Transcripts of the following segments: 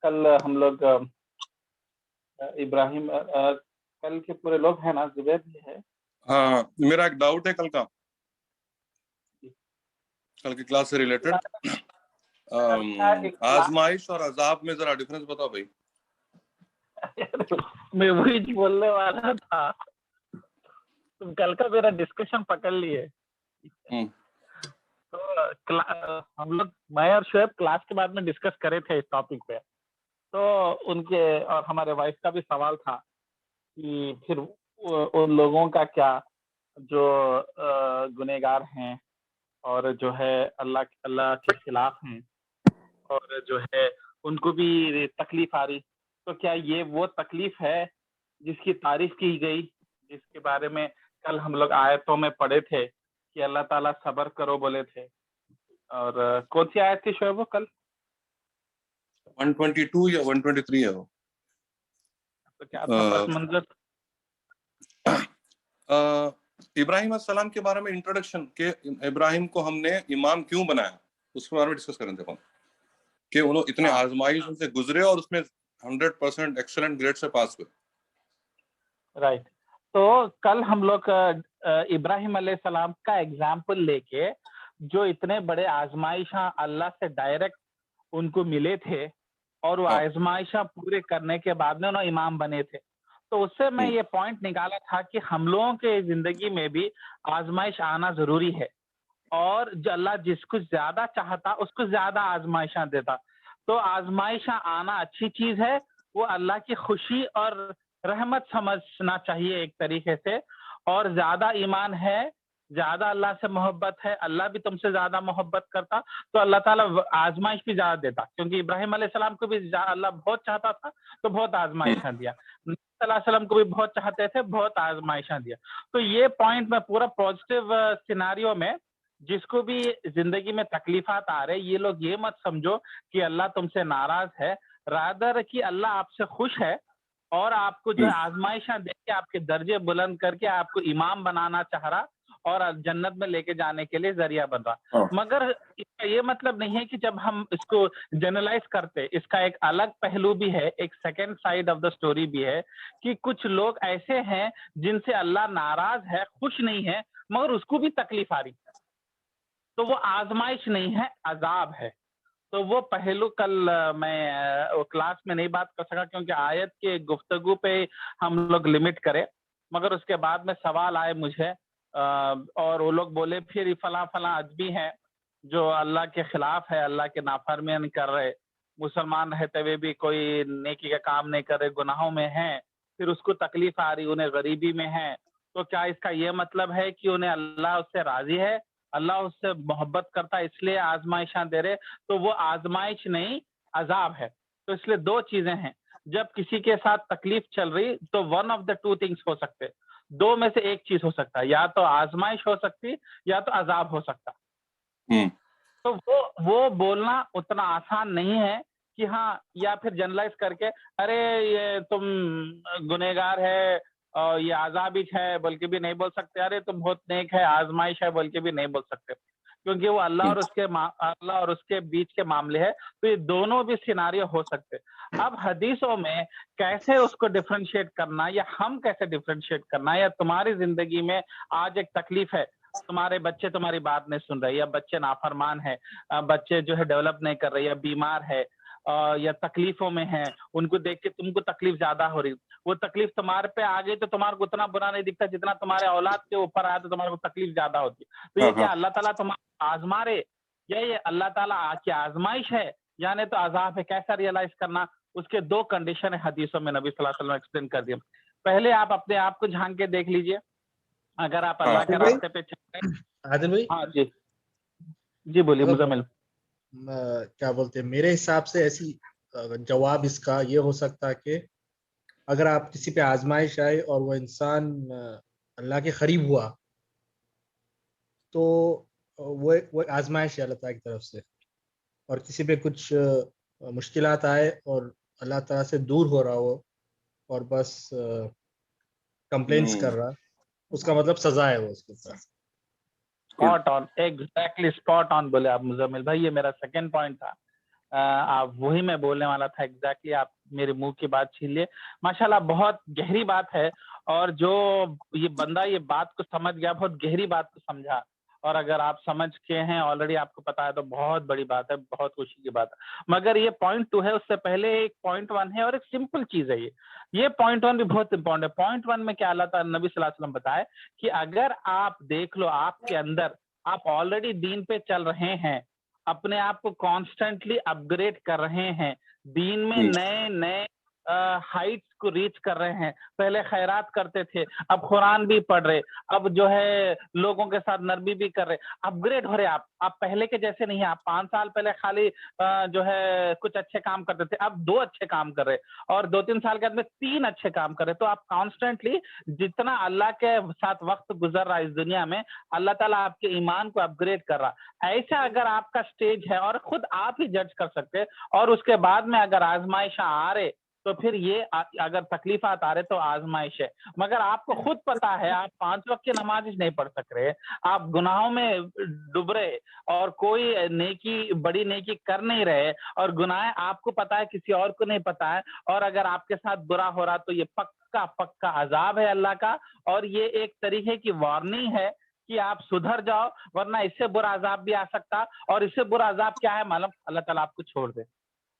کل ہم لوگ ابراہیم کل کے پورے لوگ ہیں نا؟ زبیر بھی ہے. ہاں میرا ایک ڈاؤٹ ہے کل کی کلاس سے ریلیٹڈ. آزمائش اور عذاب میں ذرا ڈفرنس بتاؤ بھائی. میں وہی بولنے والا تھا, تم کل کا میرا ڈسکشن پکڑ لیے. تو ہم لوگ میں اور شعیب کلاس کے بعد میں ڈسکس کرے تھے اس ٹاپک پہ, تو ان کے اور ہمارے وائف کا بھی سوال تھا کہ پھر ان لوگوں کا کیا جو گنہگار ہیں اور جو ہے اللہ کے خلاف ہیں اور جو ہے ان کو بھی تکلیف آ رہی, تو کیا یہ وہ تکلیف ہے جس کی تعریف کی گئی, جس کے بارے میں کل ہم لوگ آیتوں میں پڑھے تھے کہ اللہ تعالیٰ صبر کرو بولے تھے. اور کون سی آیت تھی شعیب وہ کل؟ 122 یا 123 ہے وہ. تو کیا تھا پس منظر؟ ابراہیم علیہ السلام کے بارے میں انٹروڈکشن کہ ابراہیم کو ہم نے امام کیوں بنایا, اس کے بارے میں ڈسکس کریں تھے کہ انہوں اتنے آزمائشوں سے گزرے اور اس میں 100% ایکسلنٹ گریڈ سے پاس ہوئے. رائٹ. تو کل ہم لوگ ابراہیم علیہ السلام کا ایگزامپل لے کے جو اتنے بڑے آزمائشاں اللہ سے ڈائریکٹ ان کو ملے تھے اور وہ آزمائشاں پورے کرنے کے بعد میں انہوں امام بنے تھے, تو اس سے میں یہ پوائنٹ نکالا تھا کہ ہم لوگوں کے زندگی میں بھی آزمائش آنا ضروری ہے, اور جو اللہ جس کو زیادہ چاہتا اس کو زیادہ آزمائشاں دیتا. تو آزمائشاں آنا اچھی چیز ہے, وہ اللہ کی خوشی اور رحمت سمجھنا چاہیے ایک طریقے سے. اور زیادہ ایمان ہے, زیادہ اللہ سے محبت ہے, اللہ بھی تم سے زیادہ محبت کرتا, تو اللہ تعالیٰ آزمائش بھی زیادہ دیتا, کیونکہ ابراہیم علیہ السلام کو بھی اللہ بہت چاہتا تھا تو بہت آزمائشاں دیا, نبی صلی اللہ علیہ وسلم کو بھی بہت چاہتے تھے, بہت آزمائشاں دیا. تو یہ پوائنٹ میں پورا پازیٹیو سیناریو میں جس کو بھی زندگی میں تکلیفات آ رہے, یہ لوگ یہ مت سمجھو کہ اللہ تم سے ناراض ہے, رادر کہ اللہ آپ سے خوش ہے اور آپ کو جو ہے آزمائشاں دے کے آپ کے درجے بلند کر کے آپ کو امام بنانا چاہ رہا اور جنت میں لے کے جانے کے لیے ذریعہ بن رہا. مگر اس کا یہ مطلب نہیں ہے کہ جب ہم اس کو جنرلائز کرتے, اس کا ایک الگ پہلو بھی ہے, ایک second side of the story بھی ہے کہ کچھ لوگ ایسے ہیں جن سے اللہ ناراض ہے, خوش نہیں ہے, مگر اس کو بھی تکلیف آ رہی, تو وہ آزمائش نہیں ہے, عذاب ہے. تو وہ پہلو کل میں کلاس میں نہیں بات کر سکا کیونکہ آیت کے گفتگو پہ ہم لوگ لمٹ کرے, مگر اس کے بعد میں سوال آئے مجھے اور وہ لوگ بولے پھر فلاں فلاں ادبی ہیں جو اللہ کے خلاف ہے, اللہ کے نافرمان کر رہے, مسلمان رہتے ہوئے بھی کوئی نیکی کا کام نہیں کر رہے, گناہوں میں ہیں, پھر اس کو تکلیف آ رہی, انہیں غریبی میں ہے, تو کیا اس کا یہ مطلب ہے کہ انہیں اللہ اس سے راضی ہے, اللہ اس سے محبت کرتا اس لیے آزمائشاں دے رہے؟ تو وہ آزمائش نہیں, عذاب ہے. تو اس لیے دو چیزیں ہیں, جب کسی کے ساتھ تکلیف چل رہی تو one of the two things ہو سکتے, دو میں سے ایک چیز ہو سکتا ہے, یا تو آزمائش ہو سکتی یا تو عذاب ہو سکتا. تو وہ بولنا اتنا آسان نہیں ہے کہ ہاں, یا پھر جنرلائز کر کے ارے یہ تم گنہگار ہے اور یہ عذاب ہی ہے بول کے بھی نہیں بول سکتے, ارے تم بہت نیک ہے آزمائش ہے بول کے بھی نہیں بول سکتے, کیونکہ وہ اللہ اور اس کے بیچ کے معاملے ہے. تو یہ دونوں بھی سیناریو ہو سکتے. اب حدیثوں میں کیسے اس کو ڈفرینشیٹ کرنا, یا ہم کیسے ڈفرینشیٹ کرنا, یا تمہاری زندگی میں آج ایک تکلیف ہے, تمہارے بچے تمہاری بات نہیں سن رہے, یا بچے نافرمان ہے, بچے جو ہے ڈیولپ نہیں کر رہے, یا بیمار ہے, یا تکلیفوں میں ہیں, ان کو دیکھ کے تم کو تکلیف زیادہ ہو رہی, وہ تکلیف تمہارے پہ آ گئی تو تمہارے کو اتنا برا نہیں دکھتا جتنا تمہارے اولاد کے اوپر آیا تو تمہارے کو تکلیف زیادہ ہوتی. تو یہ کیا اللہ تعالیٰ تمہارے آزما رہے, یا یہ اللہ تعالیٰ کی آزمائش ہے, یعنی تو عذاب ہے؟ کیسا ریئلائز کرنا, اس کے دو کنڈیشن حدیثوں میں نبی صلی اللہ علیہ وسلم ایکسپلین کر دیا. پہلے آپ اپنے آپ کو جھانک کے دیکھ لیجئے, اگر آپ اللہ کے راستے پہ چل رہے ہیں. عادل بھائی, ہاں جی بولیے. مزمل کیا بولتے ہیں, میرے حساب سے ایسی جواب اس کا یہ ہو سکتا کہ اگر آپ کسی پہ آزمائش آئے اور وہ انسان اللہ کے قریب ہوا تو وہ آزمائش ہے اللہ تعالیٰ کی طرف سے, اور کسی پہ کچھ مشکلات آئے اور اللہ تعالیٰ سے دور ہو رہا ہو اور بس کمپلینس کر رہا, اس کا مطلب سزا ہے وہ اس کے اوپر. Spot on, exactly spot on بولے آپ مزمل بھائی, یہ میرا سیکنڈ پوائنٹ تھا आप वही मैं बोलने वाला था एग्जैक्टली, आप मेरे मुंह की बात छीन लिए। माशाल्लाह बहुत गहरी बात है, और जो ये बंदा ये बात को समझ गया, बहुत गहरी बात को समझा, और अगर आप समझ के हैं ऑलरेडी, आपको पता है, तो बहुत बड़ी बात है, बहुत खुशी की बात है। मगर ये पॉइंट 2 है, उससे पहले एक पॉइंट 1 है, और एक सिंपल चीज है ये पॉइंट 1 भी बहुत इंपॉर्टेंट है। पॉइंट 1 में क्या अल्लाह ताला नबी सल्लल्लाहु अलैहि वसल्लम बताए कि अगर आप देख लो आपके अंदर, आप ऑलरेडी दीन पे चल रहे हैं, अपने आप को कॉन्स्टेंटली अपग्रेड कर रहे हैं, दीन में नए नए हाइट्स को रीच कर रहे हैं, पहले खैरात करते थे, अब कुरान भी पढ़ रहे, अब जो है लोगों के साथ नरमी भी कर रहे, अपग्रेड हो रहे आप पहले के जैसे नहीं है। आप 5 साल पहले खाली जो है कुछ अच्छे काम करते थे, अब 2 अच्छे काम कर रहे, और 2-3 साल के बाद में 3 अच्छे काम कर रहे। तो आप कॉन्स्टेंटली जितना अल्लाह के साथ वक्त गुजर रहा है इस दुनिया में, अल्लाह ताला आपके ईमान को अपग्रेड कर रहा। ऐसा अगर आपका स्टेज है, और खुद आप ही जज कर सकते, और उसके बाद में अगर आजमाइश आ रहे, तो फिर ये अगर तकलीफात आ रहे तो आजमाइश है। मगर आपको खुद पता है आप 5 वक्त की नमाज नहीं पढ़ सक रहे, आप गुनाहों में डूब रहे, और कोई नेकी, बड़ी नेकी कर नहीं रहे, और गुनाह आपको पता है, किसी और को नहीं पता है, और अगर आपके साथ बुरा हो रहा, तो ये पक्का पक्का अजाब है अल्लाह का, और ये एक तरीके की वार्निंग है कि आप सुधर जाओ, वरना इससे बुरा अजाब भी आ सकता। और इससे बुरा अजाब क्या है मालूम? अल्लाह ताला आपको छोड़ दे,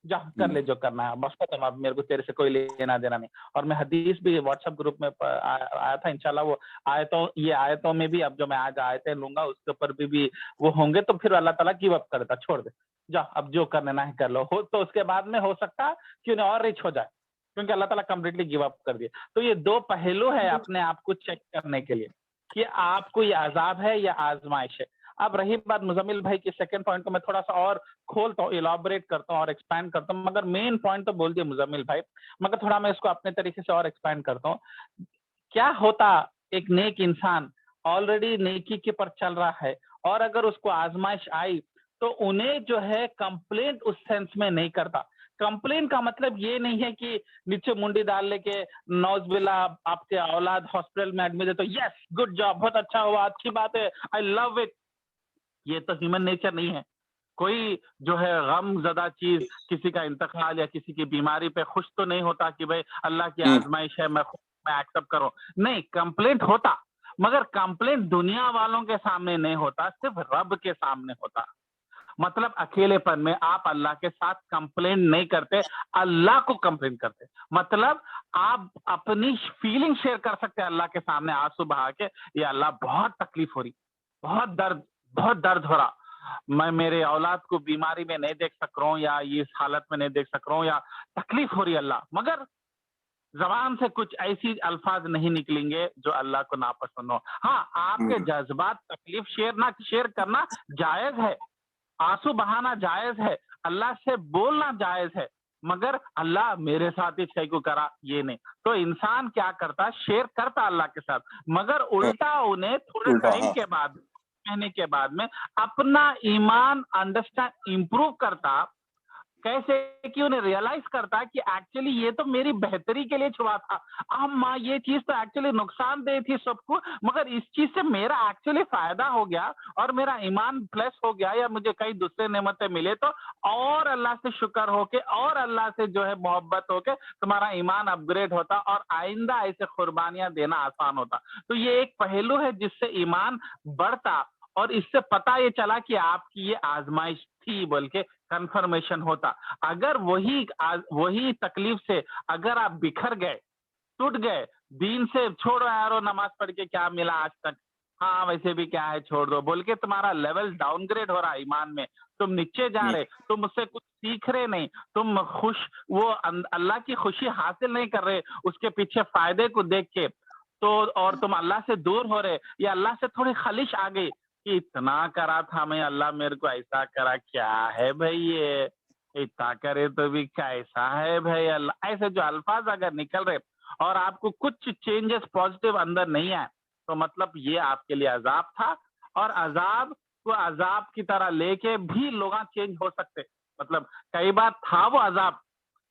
जा कर ले जो करना है, बस खत्म, अब मेरे को तेरे से कोई लेना देना नहीं। और मैं हदीस भी व्हाट्सएप ग्रुप में आया था, इंशाल्लाह वो आयतों में भी, अब जो मैं आज आयतें लूंगा उसके ऊपर भी वो होंगे, तो फिर अल्लाह ताला गिव अप कर देता, छोड़ दे, जा अब जो करना है कर लो। हो तो उसके बाद में हो सकता कि उन्हें और रिच हो जाए, क्योंकि अल्लाह ताला कंप्लीटली गिव अप कर दिया। तो ये 2 पहलू है अपने आप को चेक करने के लिए कि आपको ये अजाब है या आजमाइश है। अब रही बात मुजम्मिल भाई की सेकंड पॉइंट को मैं थोड़ा सा और खोलता हूँ, इलाबोरेट करता हूँ और एक्सपैंड करता हूँ, मगर मेन पॉइंट तो बोल दिया मुजम्मिल भाई, मगर थोड़ा मैं इसको अपने तरीके से और एक्सपैंड करता हूँ। क्या होता, एक नेक इंसान ऑलरेडी नेकी के पर चल रहा है, और अगर उसको आजमाइश आई, तो उन्हें जो है कंप्लेंट उस सेंस में नहीं करता। कंप्लेन का मतलब ये नहीं है कि नीचे मुंडी डाल लेके नौजबिल्ला आपके औलाद हॉस्पिटल में एडमिट है तो यस गुड जॉब, बहुत अच्छा हुआ, अच्छी बात है, आई लव इट। ये तो ह्यूमन नेचर नहीं है। कोई जो है गम ज़दा चीज, किसी का इंतकाल या किसी की बीमारी पे खुश तो नहीं होता कि भाई अल्लाह की आजमाइश है, मैं एक्सेप्ट करूं। नहीं, कंप्लेंट होता, मगर कंप्लेंट दुनिया वालों के सामने नहीं होता, सिर्फ रब के सामने होता। मतलब अकेलेपन में आप अल्लाह के साथ कंप्लेंट नहीं करते, अल्लाह को कंप्लेंट करते। मतलब आप अपनी फीलिंग शेयर कर सकते हैं अल्लाह के सामने आंसू बहा के, ये अल्लाह बहुत तकलीफ हो रही, बहुत दर्द हो रहा, मैं मेरे औलाद को बीमारी में नहीं देख सक रहा हूँ, या इस हालत में नहीं देख सक रहा हूँ, या तकलीफ हो रही अल्लाह। मगर जबान से कुछ ऐसी अल्फाज नहीं निकलेंगे जो अल्लाह को नापसंद हो। हाँ, आपके जज्बात, तकलीफ शेयर करना जायज है, आंसू बहाना जायज है, अल्लाह से बोलना जायज है, मगर अल्लाह मेरे साथ ही छह को करा ये नहीं। तो इंसान क्या करता, शेयर करता अल्लाह के साथ, मगर उल्टा उन्हें थोड़े टाइम के बाद, कहने के बाद में अपना ईमान अंडरस्टैंड इंप्रूव करता। कैसे कि उन्हें रियलाइज करता कि एक्चुअली ये तो मेरी बेहतरी के लिए छुआ था, अम्मा ये चीज तो एक्चुअली नुकसानदेह थी सबको, मगर इस चीज से मेरा एक्चुअली फायदा हो गया और मेरा ईमान प्लस हो गया, या मुझे कई दूसरे नेमतें मिले, तो और अल्लाह से शुक्र होके और अल्लाह से जो है मोहब्बत होके तुम्हारा ईमान अपग्रेड होता और आइंदा ऐसे कुर्बानियां देना आसान होता। तो ये एक पहलू है जिससे ईमान बढ़ता, और इससे पता ये चला कि आपकी ये आजमाइश थी बोल के कंफर्मेशन होता। अगर वही तकलीफ से अगर आप बिखर गए, टूट गए, दीन से छोड़ो यारो, नमाज पढ़ के क्या मिला आज तक, हाँ वैसे भी क्या है छोड़ दो बोल के तुम्हारा लेवल डाउनग्रेड हो रहा है ईमान में, तुम नीचे जा रहे, तुम उससे कुछ सीख रहे नहीं, तुम वो अल्लाह की खुशी हासिल नहीं कर रहे उसके पीछे फायदे को देख के, तो और तुम अल्लाह से दूर हो रहे, या अल्लाह से थोड़ी खलिश आ गई कि इतना करा था मैं, अल्लाह मेरे को ऐसा करा, क्या है भाई ये, इतना करे तो भी कैसा है भाई अल्लाह, ऐसे जो अल्फाज अगर निकल रहे और आपको कुछ चेंजेस पॉजिटिव अंदर नहीं आए, तो मतलब ये आपके लिए अजाब था। और अजाब को अजाब की तरह लेके भी लोग चेंज हो सकते, मतलब कई बार था वो अजाब,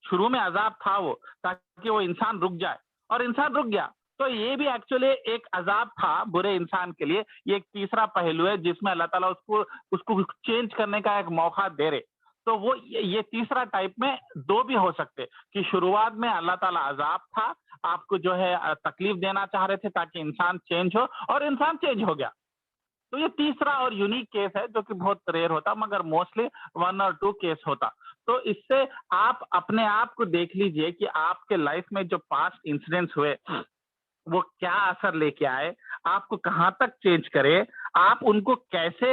शुरू में अजाब था वो, ताकि वो इंसान रुक जाए, और इंसान रुक गया, तो ये भी एक्चुअली एक अजाब था बुरे इंसान के लिए। ये एक तीसरा पहलू है जिसमें अल्लाह ताला उसको चेंज करने का एक मौका दे रहे। تو وہ یہ تیسرا ٹائپ میں دو بھی ہو سکتے کہ شروعات میں اللہ تعالیٰ عذاب تھا, آپ کو جو ہے تکلیف دینا چاہ رہے تھے تاکہ انسان چینج ہو, اور انسان چینج ہو گیا. تو یہ تیسرا اور یونیک کیس ہے جو کہ بہت ریئر ہوتا, مگر موسٹلی 1 اور 2 کیس ہوتا. تو اس سے آپ اپنے آپ کو دیکھ لیجئے کہ آپ کے لائف میں جو پاسٹ انسیڈنٹس ہوئے وہ کیا اثر لے کے آئے, آپ کو کہاں تک چینج کرے, آپ ان کو کیسے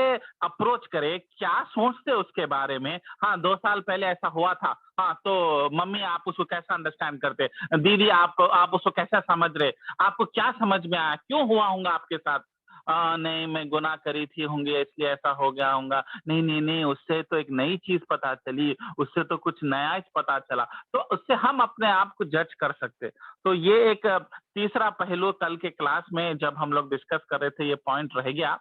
اپروچ کرے, کیا سوچتے اس کے بارے میں. ہاں 2 سال پہلے ایسا ہوا تھا, ہاں تو ممی آپ اس کو کیسا انڈرسٹینڈ کرتے, دیدی آپ اس کو کیسا سمجھ رہے, آپ کو کیا سمجھ میں آیا, کیوں ہوا ہوں گا آپ کے ساتھ. نہیں میں گناہ کری تھی ہوں گے اس لیے ایسا ہو گیا ہوں گا. نہیں, اس سے تو ایک نئی چیز پتا چلی, اس سے تو کچھ نیا پتا چلا, تو اس سے ہم اپنے آپ کو جج کر سکتے. تو یہ ایک تیسرا پہلو کل کے کلاس میں جب ہم لوگ ڈسکس کر رہے تھے یہ پوائنٹ رہ گیا.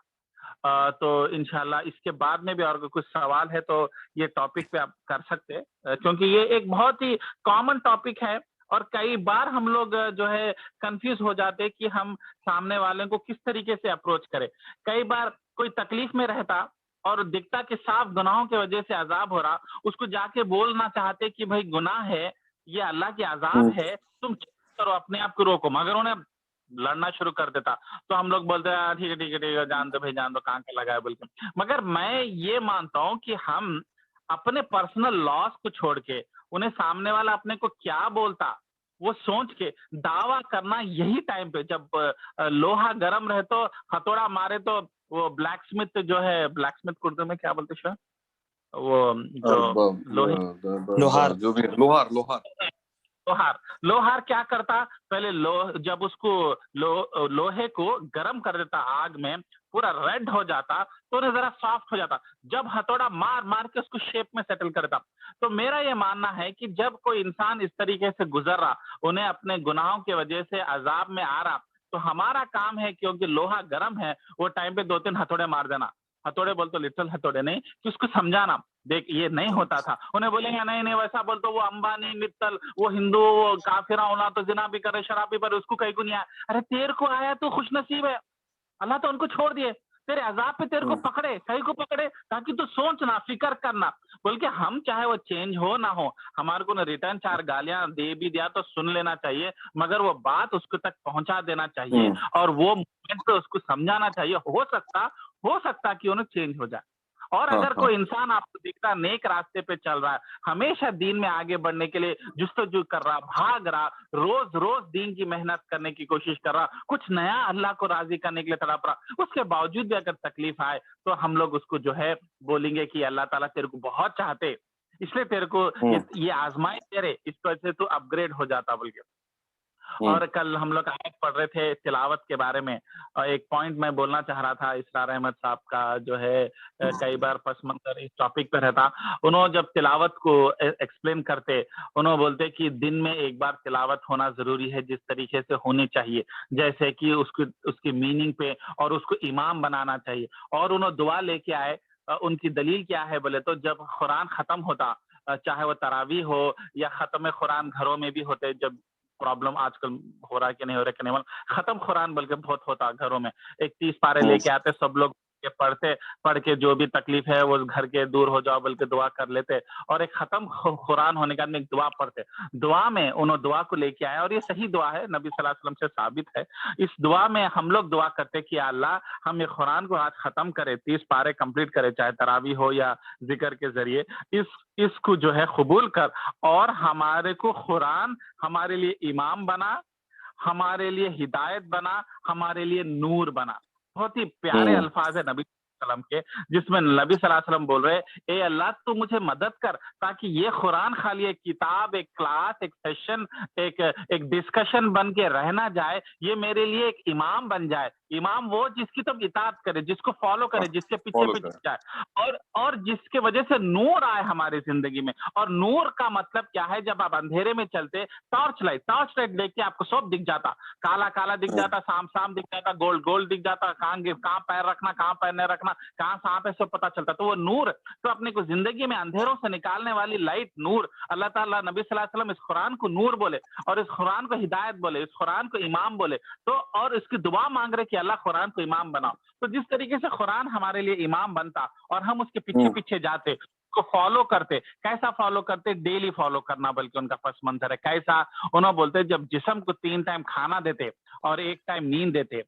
تو انشاءاللہ اس کے بعد میں بھی اور کچھ سوال ہے تو یہ ٹاپک پہ آپ کر سکتے, کیونکہ یہ ایک بہت ہی کامن ٹاپک ہے, اور کئی بار ہم لوگ جو ہے کنفیوز ہو جاتے کہ ہم سامنے والے کو کس طریقے سے اپروچ کریں. کئی بار کوئی تکلیف میں رہتا اور دکھتا کہ صاف گناہوں کی وجہ سے عذاب ہو رہا, اس کو جا کے بولنا چاہتے کہ بھائی گناہ ہے, یہ اللہ کی عذاب ہے, تم کرو, اپنے آپ کو روکو, مگر انہیں لڑنا شروع کر دیتا. تو ہم لوگ بولتے ہیں ٹھیک ہے جان دو بھائی, جان دو, کہاں کا لگا ہے بول کے. مگر میں یہ مانتا ہوں کہ ہم اپنے پرسنل لاس کو چھوڑ کے انہیں سامنے والا اپنے کو کیا بولتا وہ سوچ کے دعویٰ کرنا, یہی ٹائم پہ جب لوہا گرم رہے تو ہتھوڑا مارے تو وہ بلیک اسمتھ جو ہے, بلیک اسمتھ اردو میں کیا بولتے شو, وہ جو لوہار, جو بھی لوہار کیا کرتا, پہلے جب اس کو لوہے کو گرم کر دیتا آگ میں, پورا ریڈ ہو جاتا تو انہیں ذرا سافٹ ہو جاتا, جب ہتھوڑا مار کے اس کو شیپ میں سیٹل کرتا. تو میرا یہ ماننا ہے کہ جب کوئی انسان اس طریقے سے گزر رہا, انہیں اپنے گناہوں کی وجہ سے عذاب میں آ رہا, تو ہمارا کام ہے کیونکہ لوہا گرم ہے وہ ٹائم پہ 2-3 ہتھوڑے مار دینا. ہتھوڑے بول تو لٹل ہتھوڑے نہیں, کہ اس کو سمجھانا, دیکھ یہ نہیں ہوتا تھا. انہیں بولیں گے نہیں ویسا بول تو وہ امبانی متل وہ ہندو وہ کافر ہونا تو زنا بھی کرے شراب بھی کرے, اس کو کہیں کو نہیں آیا. ارے تیر کو آیا تو خوش نصیب ہے, اللہ تو ان کو چھوڑ دیے, تیرے عذاب پہ تیرے کو پکڑے, کہیں کو پکڑے, تاکہ تو سوچنا فکر کرنا. بلکہ ہم چاہے وہ چینج ہو نہ ہو, ہمارے کو ریٹرن 4 گالیاں دے بھی دیا تو سن لینا چاہیے, مگر وہ بات اس کو تک پہنچا دینا چاہیے, اور وہ مومنٹ پہ اس کو سمجھانا چاہیے. ہو سکتا کہ انہیں چینج ہو جائے. اور اگر کوئی انسان آپ کو دیکھتا نیک راستے پہ چل رہا ہے, ہمیشہ دین میں آگے بڑھنے کے لیے جستجو کر رہا, بھاگ رہا, روز دین کی محنت کرنے کی کوشش کر رہا, کچھ نیا اللہ کو راضی کرنے کے لیے تڑپ رہا, اس کے باوجود بھی اگر تکلیف آئے تو ہم لوگ اس کو جو ہے بولیں گے کہ اللہ تعالیٰ تیرے کو بہت چاہتے, اس لیے تیرے کو یہ آزمائش تیرے, اس وجہ سے تو اپ گریڈ ہو جاتا بول کے. اور کل ہم لوگ آیت پڑھ رہے تھے تلاوت کے بارے میں, اور ایک پوائنٹ میں بولنا چاہ رہا تھا. اسرار احمد صاحب کا جو ہے کئی بار پس منظر اس ٹاپک پہ رہتا, انہوں جب تلاوت کو ایکسپلین کرتے, انہوں بولتے کہ دن میں ایک بار تلاوت ہونا ضروری ہے جس طریقے سے ہونی چاہیے, جیسے کہ اس کی میننگ پہ, اور اس کو امام بنانا چاہیے. اور انہوں دعا لے کے آئے, ان کی دلیل کیا ہے بولے تو جب قرآن ختم ہوتا, چاہے وہ تراویح ہو یا ختم قرآن گھروں میں بھی ہوتے, جب پرابلم آج کل ہو رہا ہے کہ نہیں ہو رہا ہے کہ نہیں, ختم قرآن بلکہ بہت ہوتا گھروں میں, 31 پارے لے کے آتے, سب لوگ پڑھ کے جو بھی تکلیف ہے وہ گھر کے دور ہو جاؤ بلکہ دعا کر لیتے, اور ایک ختم قرآن ہونے کا ایک دعا پڑھتے. دعا میں انہوں دعا کو لے کے آئے, اور یہ صحیح دعا ہے, نبی صلی اللہ علیہ وسلم سے ثابت ہے. اس دعا میں ہم لوگ دعا کرتے کہ اللہ ہم یہ قرآن کو آج ختم کرے, 30 پارے کمپلیٹ کرے, چاہے تراویح ہو یا ذکر کے ذریعے, اس کو جو ہے قبول کر, اور ہمارے کو قرآن ہمارے لیے امام بنا, ہمارے لیے ہدایت بنا, ہمارے لیے نور بنا. بہت ہی پیارے الفاظ ہے نبی صلی اللہ علیہ وسلم کے, جس میں نبی صلی اللہ علیہ وسلم بول رہے اے اللہ تو مجھے مدد کر, تاکہ یہ قرآن خالی ایک کتاب, ایک کلاس, ایک سیشن, ایک ڈسکشن بن کے رہنا جائے, یہ میرے لیے ایک امام بن جائے. امام وہ جس کی تم اطاعت کرے, جس کو فالو کرے, جس کے پیچھے پیچھے جائے, اور جس کی وجہ سے نور آئے ہماری زندگی میں. اور نور کا مطلب کیا ہے, جب آپ اندھیرے میں چلتے, ٹارچ لائٹ دیکھ کے آپ کو سب دکھ جاتا, کالا کالا دکھ جاتا, سام دکھ جاتا, گولڈ دکھ جاتا, کہاں پیر رکھنا, کہاں پیر نہیں رکھنا, کہاں سانپ ہے سب پتا چلتا. تو وہ نور, تو اپنے کو زندگی میں اندھیروں سے نکالنے والی لائٹ نور, اللہ تعالیٰ نبی صلی اللہ علیہ وسلم اس قرآن کو نور بولے, اور اس قرآن کو ہدایت بولے, اس قرآن کو امام بولے. تو اور اس کی دعا مانگ رہے کہ اللہ قرآن کو امام بناؤ. تو جس طریقے سے قرآن ہمارے لیے امام بنتا اور ہم اس کے پیچھے پیچھے جاتے, کو فالو کرتے. کیسا فالو کرتے؟ ڈیلی فالو کرنا بلکہ ان کا پس منظر ہے. کیسا؟ انہوں بولتے جب جسم کو 3 ٹائم کھانا دیتے اور 1 ٹائم نیند دیتے,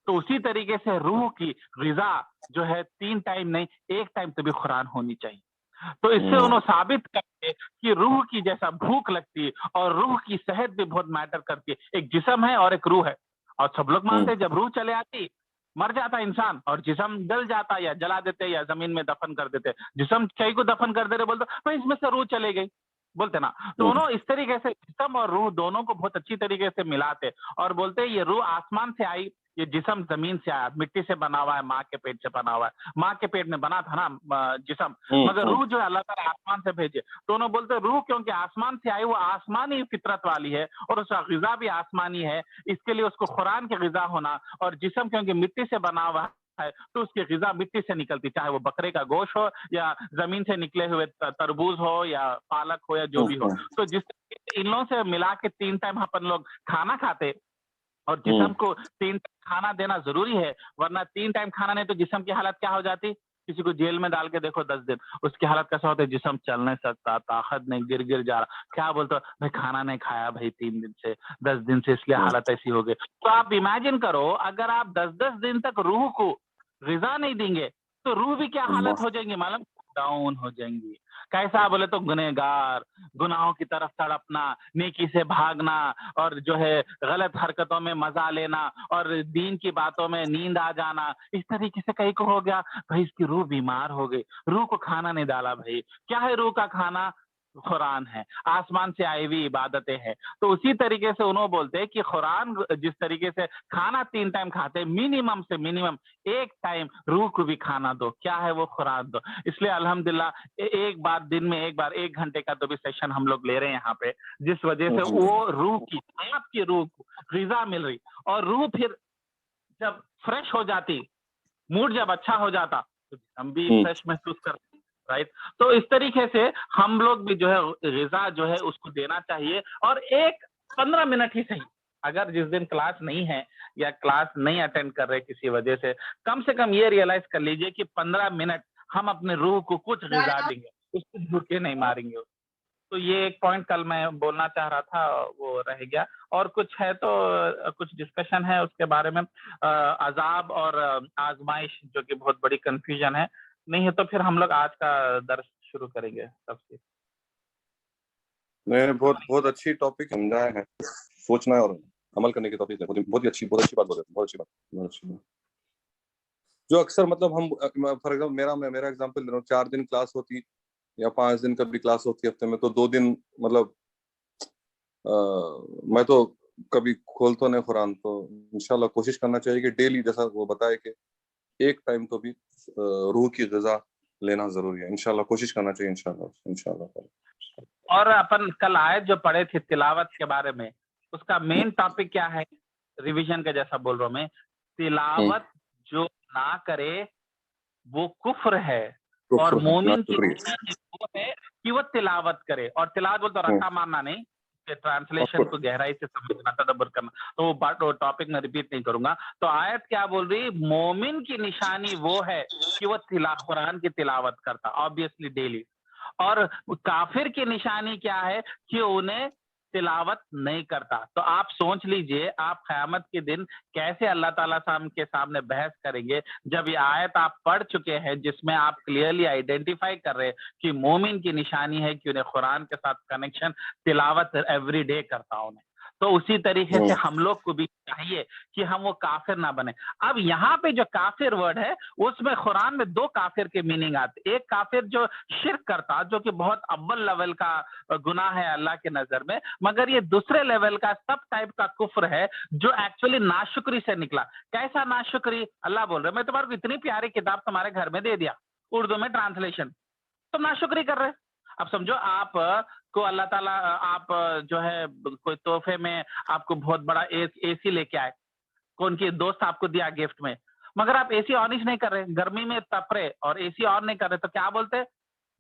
تو اسی طریقے سے روح کی غذا جو ہے 3 ٹائم نہیں 1 ٹائم تو بھی قرآن ہونی چاہیے. تو اس سے انہوں ثابت کرتے کہ روح کی جیسا بھوک لگتی اور روح کی صحت بھی بہت میٹر کرتی ہے. ایک جسم ہے اور ایک روح ہے, اور سب لوگ مانتے جب روح چلے آتی مر جاتا انسان اور جسم جل جاتا یا جلا دیتے یا زمین میں دفن کر دیتے. جسم کئی کو دفن کر دیتے, بولتے بھائی اس میں سے روح چلے گئی بولتے نا. تو انہوں اس طریقے سے جسم اور روح دونوں کو بہت اچھی طریقے سے ملاتے اور بولتے یہ روح آسمان سے آئی, یہ جسم زمین سے آیا, مٹی سے بنا ہوا ہے, ماں کے پیٹ سے بنا ہوا ہے. ماں کے پیٹ میں بنا تھا نا جسم, مگر روح جو ہے اللہ تعالیٰ آسمان سے بھیجے. تو انہوں بولتے روح کیونکہ آسمان سے آئی وہ آسمانی فطرت والی ہے اور اس کا غذا بھی آسمانی ہے, اس کے لیے اس کو قرآن کی غذا ہونا. اور جسم کیونکہ مٹی سے بنا ہوا ہے تو اس کی غذا مٹی سے نکلتی, چاہے وہ بکرے کا گوشت ہو یا زمین سے نکلے ہوئے تربوز ہو یا پالک ہو یا جو بھی ہو. تو جس ان لوگوں سے ملا کے 3 ٹائم اپن لوگ کھانا کھاتے اور جسم کو 3 ٹائم کھانا دینا ضروری ہے, ورنہ 3 ٹائم کھانا نہیں تو جسم کی حالت کیا ہو جاتی؟ کسی کو جیل میں ڈال کے دیکھو 10 دن, اس کی حالت کیسا ہوتا ہے؟ جسم چل نہیں سکتا, طاقت نہیں, گر جا رہا. کیا بولتے بھائی کھانا نہیں کھایا بھائی 3 دن سے 10 دن سے, اس لیے حالت ایسی ہو گئی. تو آپ امیجن کرو اگر آپ 10 دن تک روح کو غذا نہیں دیں گے تو روح بھی کیا حالت ہو جائیں گی؟ معلوم ڈاؤن ہو جائیں گی. کیسا بولے تو گنہگار, گناہوں کی طرف تڑپنا, نیکی سے بھاگنا اور جو ہے غلط حرکتوں میں مزہ لینا اور دین کی باتوں میں نیند آ جانا. اس طریقے سے کئی کو ہو گیا بھائی اس کی روح بیمار ہو گئی, روح کو کھانا نہیں ڈالا. بھائی کیا ہے روح کا کھانا؟ قرآن ہے, آسمان سے آئی ہوئی عبادتیں ہیں. تو اسی طریقے سے انہوں بولتے کہ قرآن جس طریقے سے کھانا 3 ٹائم کھاتے, منیمم سے منیمم 1 ٹائم روح کو بھی کھانا دو. کیا ہے وہ؟ قرآن دو. اس لیے الحمدللہ ایک بار دن میں 1 گھنٹے کا تو بھی سیشن ہم لوگ لے رہے ہیں یہاں پہ, جس وجہ سے وہ روح کی, آپ کی روح کو غذا مل رہی, اور روح پھر جب فریش ہو جاتی, موڈ جب اچھا ہو جاتا تو ہم بھی فریش محسوس کرتے, رائٹ. تو اس طریقے سے ہم لوگ بھی جو ہے غذا جو ہے اس کو دینا چاہیے. اور 15 منٹ ہی صحیح, اگر جس دن کلاس نہیں ہے یا کلاس نہیں اٹینڈ کر رہے کسی وجہ سے کم یہ ریئلائز کر لیجئے کہ 15 منٹ ہم اپنے روح کو کچھ غذا دیں گے, اس کو بھوکے نہیں ماریں گے. تو یہ ایک پوائنٹ کل میں بولنا چاہ رہا تھا, وہ رہ گیا. اور کچھ ہے تو کچھ ڈسکشن ہے اس کے بارے میں, عذاب اور آزمائش جو کہ بہت بڑی کنفیوژن ہے. نہیں ہے تو پھر ہم لوگ آج کا درس شروع کریں گے تفصیل. میں نے بہت اچھی ٹاپک سمجھایا ہے, سوچنا ہے اور عمل کرنے کی ٹاپک ہے. بہت اچھی بات بول رہے ہیں, بہت اچھی بات. جو اکثر مطلب ہم فار ایگزامپل میرا ایگزامپل دے رہا ہوں, 4 دن کلاس ہوتی یا 5 دن کبھی کلاس ہوتی ہفتے میں, تو 2 دن مطلب میں تو کبھی کھولتا نہیں قرآن. تو انشاءاللہ کوشش کرنا چاہیے کہ ڈیلی, جیسا وہ بتائے کہ 1 ٹائم تو بھی روح کی غذا لینا ضروری ہے. انشاءاللہ کوشش کرنا چاہیے انشاءاللہ. اور اپن کل آیت جو پڑھے تھے تلاوت کے بارے میں, اس کا مین ٹاپک کیا ہے؟ ریویژن کا جیسا بول رہا ہوں میں, تلاوت جو نہ کرے وہ کفر ہے, اور مومن کی وہ ہے کہ وہ تلاوت کرے. اور تلاوت بولتا رٹا مارنا نہیں, ٹرانسلیشن کو گہرائی سے سمجھنا, تدبر کرنا. تو وہ ٹاپک میں ریپیٹ نہیں کروں گا. تو آیت کیا بول رہی؟ مومن کی نشانی وہ ہے کہ وہ قرآن کی تلاوت کرتا آبویسلی ڈیلی. اور کافر کی نشانی کیا ہے؟ کہ انہیں تلاوت نہیں کرتا. تو آپ سوچ لیجئے آپ قیامت کے دن کیسے اللہ تعالیٰ کے سامنے بحث کریں گے, جب یہ آیت آپ پڑھ چکے ہیں جس میں آپ کلیئرلی آئیڈینٹیفائی کر رہے کہ مومن کی نشانی ہے کہ انہیں قرآن کے ساتھ کنیکشن, تلاوت ایوری ڈے کرتا انہیں. تو اسی طریقے سے ہم لوگ کو بھی چاہیے کہ ہم وہ کافر نہ بنے. اب یہاں پہ جو کافر ورڈ ہے اس میں قرآن میں 2 کافر کے میننگ آتے. ایک کافر جو شرک کرتا, جو کہ بہت اول لیول کا گناہ ہے اللہ کے نظر میں, مگر یہ دوسرے لیول کا سب ٹائپ کا کفر ہے جو ایکچولی ناشکری سے نکلا. کیسا ناشکری؟ اللہ بول رہے میں تمہارے کو اتنی پیاری کتاب تمہارے گھر میں دے دیا, اردو میں ٹرانسلیشن, تم ناشکری کر رہے. اب سمجھو آپ کو اللہ تعالیٰ آپ جو ہے کوئی تحفے میں آپ کو بہت بڑا اے سی لے کے آئے, کون کی دوست آپ کو دیا گفٹ میں, مگر آپ اے سی آن ہی نہیں کر رہے, گرمی میں تپ رہے اور اے سی آن نہیں کر رہے, تو کیا بولتے؟